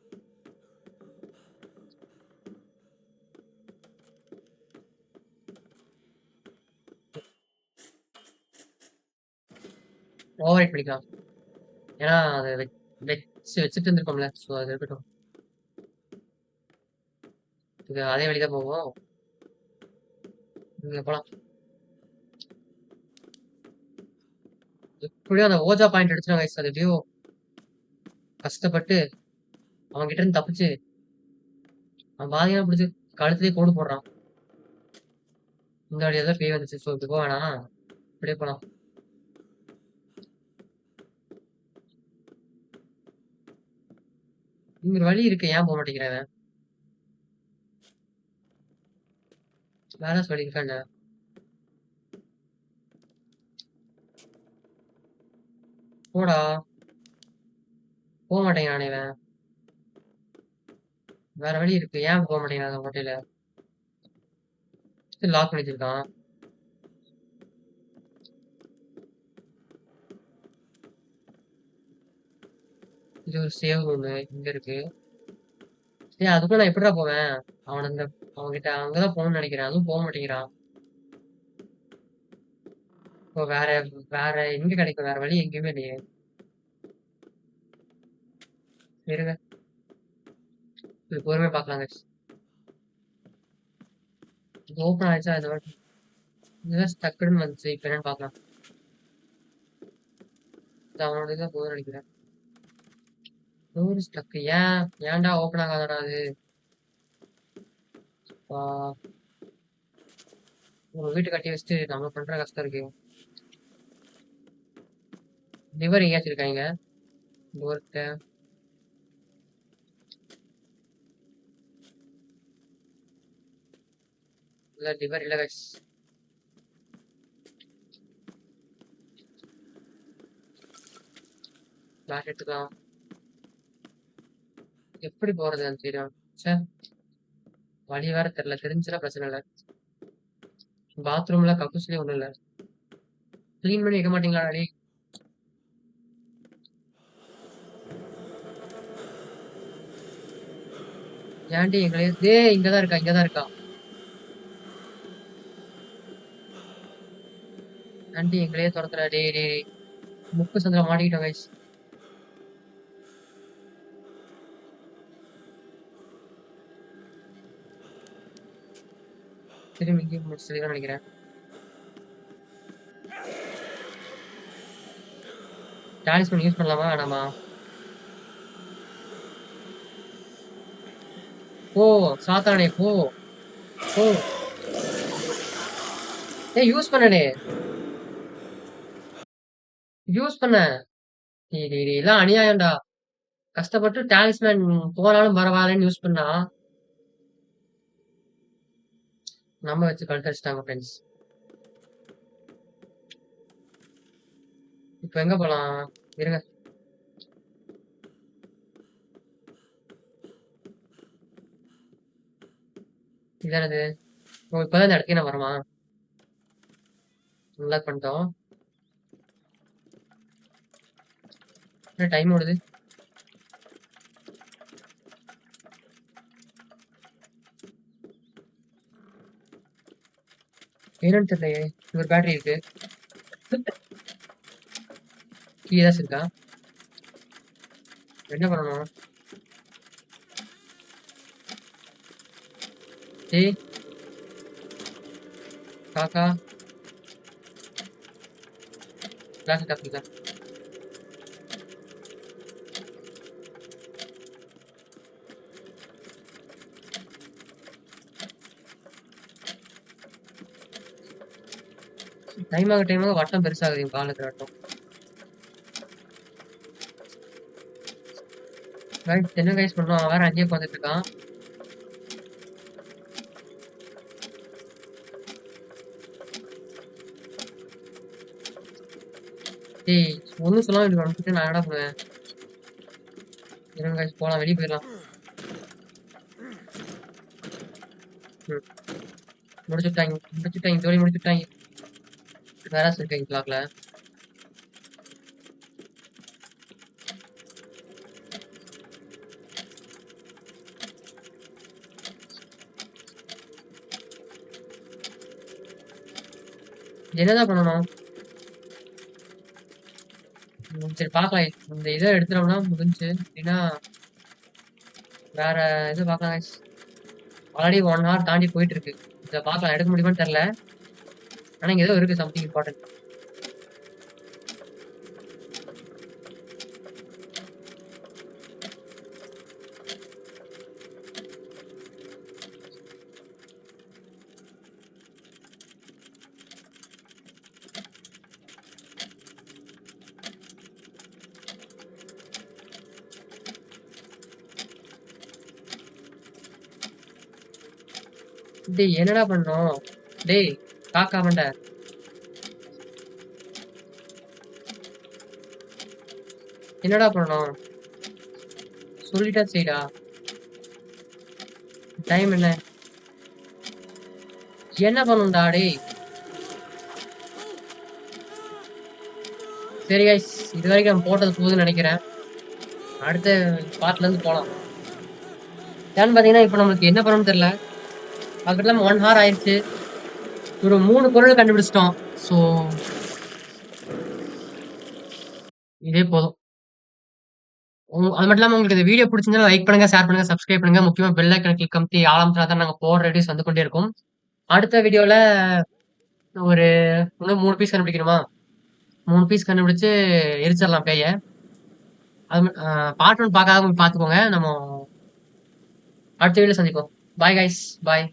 ஓவர் ரைட் பண்ணிக்கலாம். ஏன்னா அதை வச்சுட்டு இருந்திருக்கோம்ல. ஸோ அது இருக்கட்டும். இது அதே வழிதான் போவோம். இங்க போலாம். எப்படியோ அந்த ஓஜா பாயிண்ட் அடிச்சிடும் கைஸ். அது எப்படியோ கஷ்டப்பட்டு அவன் கிட்ட இருந்து தப்பிச்சு அவன் பாதியா பிடிச்சி கழுத்துலயே கோடு போடுறான். இந்த வழியா தான் பேய் வந்துச்சு. ஸோ இப்படி போக வேணாம், இப்படியே போலாம். இங்க வழி இருக்கு, ஏன் போக மாட்டேங்கிறவன்? வேற வழி இருக்கா என்ன? போடா. போக மாட்டேங்கிறானே இவன். வேற வழி இருக்கு, ஏன் போக மாட்டேங்கிறான் அந்த ஹோட்டல? லாக் பண்ணி வச்சிருக்கான். இது ஒரு சேவ் ரூம் இங்க இருக்கு. ஏய், அதுக்குள்ள நான் எப்படிடா போவேன்? அவன் அந்த அவன்கிட்ட அங்கதான் போகணும்னு நினைக்கிறேன். அதுவும் போக மாட்டேங்கிறான். இப்போ வேற வேற எங்க கிடைக்கும்? வேற வழி எங்கேயுமே இல்லையே. இருங்க, இது பொறுமையா பார்க்கலாங்க. இது ஓப்பன் ஆயிடுச்சா? இந்த வாட்டி இதுதான் டக்குன்னு வந்துச்சு. இப்ப என்னன்னு பார்க்கலாம். இது அவனோட இதான் போதும்னு நினைக்கிறேன். Door stuck. ஏன்டா ஓப்பன் ஆகாதடா அது? ஆ, உங்க வீட்டு கட்டி வச்சுட்டு நம்ம பண்ற கஷ்டம் இருக்கு. லிவர் எங்கேயாச்சும் இருக்காங்க டோர்கிட்ட? இல்ல லிவர் இல்ல guys. பேட் எடுத்துக்கலாம். எப்படி போறது அந்த தெரியும். சே, வழி வேற தெரியல. தெரிஞ்சுன்னா பிரச்சனை இல்லை. பாத்ரூம்ல கக்கூஸ்லயே ஒண்ணும் இல்ல. கிளீன் பண்ணி வைக்க மாட்டீங்களா டேய்? ஏன்டி எங்களே இங்கதான் இருக்கா, இங்கதான் இருக்கா. ஆண்டி எங்களையே துரத்துறா. டேய். முக்கு சந்தில மாட்டிக்கிட்டோம் கைஸ். திரும்பி இங்கேயும் முடிச்சு நினைக்கிறேன். டாலிஸ்மேன் யூஸ் பண்ணலாமா வேணாமா? போ சாத்தானே போ போ. ஏய் யூஸ் பண்ணனே யூஸ் பண்ண. எல்லாம் அநியாயம்டா. கஷ்டப்பட்டு டாலிஸ்மேன் போனாலும் பரவாயில்லன்னு யூஸ் பண்ணா நம்ம வச்சு கழுத்தடிச்சிட்டாங்க ஃப்ரெண்ட்ஸ். இப்போ எங்க போலாம்? இருங்க. இதானது? ஓ இப்பதான் இந்த இடத்துக்கு நான் வரமா? நல்லா பண்ணிட்டோம். டைம் ஓடுது. என்னன்னு தெரியலையே. ஒரு பேட்டரி இருக்கு. கீழே இருக்கா? என்ன பண்ணணும்? ஏய் காக்கா கிளாஸ் டாப்பிக்கா. டைம் ஆக வட்டம் பெருசாகுது என் காலத்துல வட்டம். என்ன கைஸ் பண்ணுவோம்? அவன் வேற அங்கேயே உட்காந்துட்டு இருக்கான். ஏய் ஒன்னும் சொல்லாம இப்படி வந்துட்டு நான் என்ன பண்ணுவேன்? இருங்க கைஸ் போலாம், வெளியே போயிடலாம். முடிச்சுட்டாங்க தோழி முடிச்சுட்டாங்க. வேற இருக்காங்க கிளாக்ல. என்னதான் பண்ணணும்? சரி பார்க்கலாம். இந்த இதை எடுத்துட்டோம்னா முடிஞ்சு. அப்படின்னா வேற இது பார்க்கலாம் guys. ஆல்ரெடி 1 hour தாண்டி போயிட்டு இருக்கு. இதை பார்க்கலாம், எடுக்க முடியுமான்னு தெரியல. ஆனா இங்க ஏதோ இருக்கு சம்திங் இம்பார்ட்டன்ட். டேய் என்னடா பண்ணோம்? டேய் காக்கா மண்ட என்னடா பண்ணணும்? சொல்லிட்டா செய்டா. டைம் என்ன? என்ன பண்ணணும்டா டேய்? சரி கைஸ், இது வரைக்கும் நம்ம போட்டது போதுன்னு நினைக்கிறேன். அடுத்த பார்ட்ல இருந்து போலாம். ஏன்னு பாத்தீங்கன்னா இப்போ நம்மளுக்கு என்ன பண்ணணும்னு தெரியல. அதுக்கெல்லாம் 1 hour ஆயிடுச்சு. ஒரு 3 குரல் கண்டுபிடிச்சிட்டோம். ஸோ இதே போதும். அது மட்டும் இல்லாம உங்களுக்கு இந்த வீடியோ பிடிச்சிருந்தா லைக் பண்ணுங்க, ஷேர் பண்ணுங்க, சப்ஸ்கிரைப் பண்ணுங்க. முக்கியமா பெல் ஐக்கன் கிளிக் அமுத்தி ஆரம்பிச்சா தான் நாங்க போடுற வீடியோஸ் வந்து கொண்டே இருக்கும். அடுத்த வீடியோல ஒரு இன்னும் 3 பீஸ் கண்டுபிடிக்கணுமா? 3 பீஸ் கண்டுபிடிச்சு எரிச்சிடலாம் பேய. அது பார்ட் 1 பார்க்காதவங்க பார்த்துக்கோங்க. நம்ம அடுத்த வீடியோல சந்திப்போம். பாய் கைஸ், பாய்.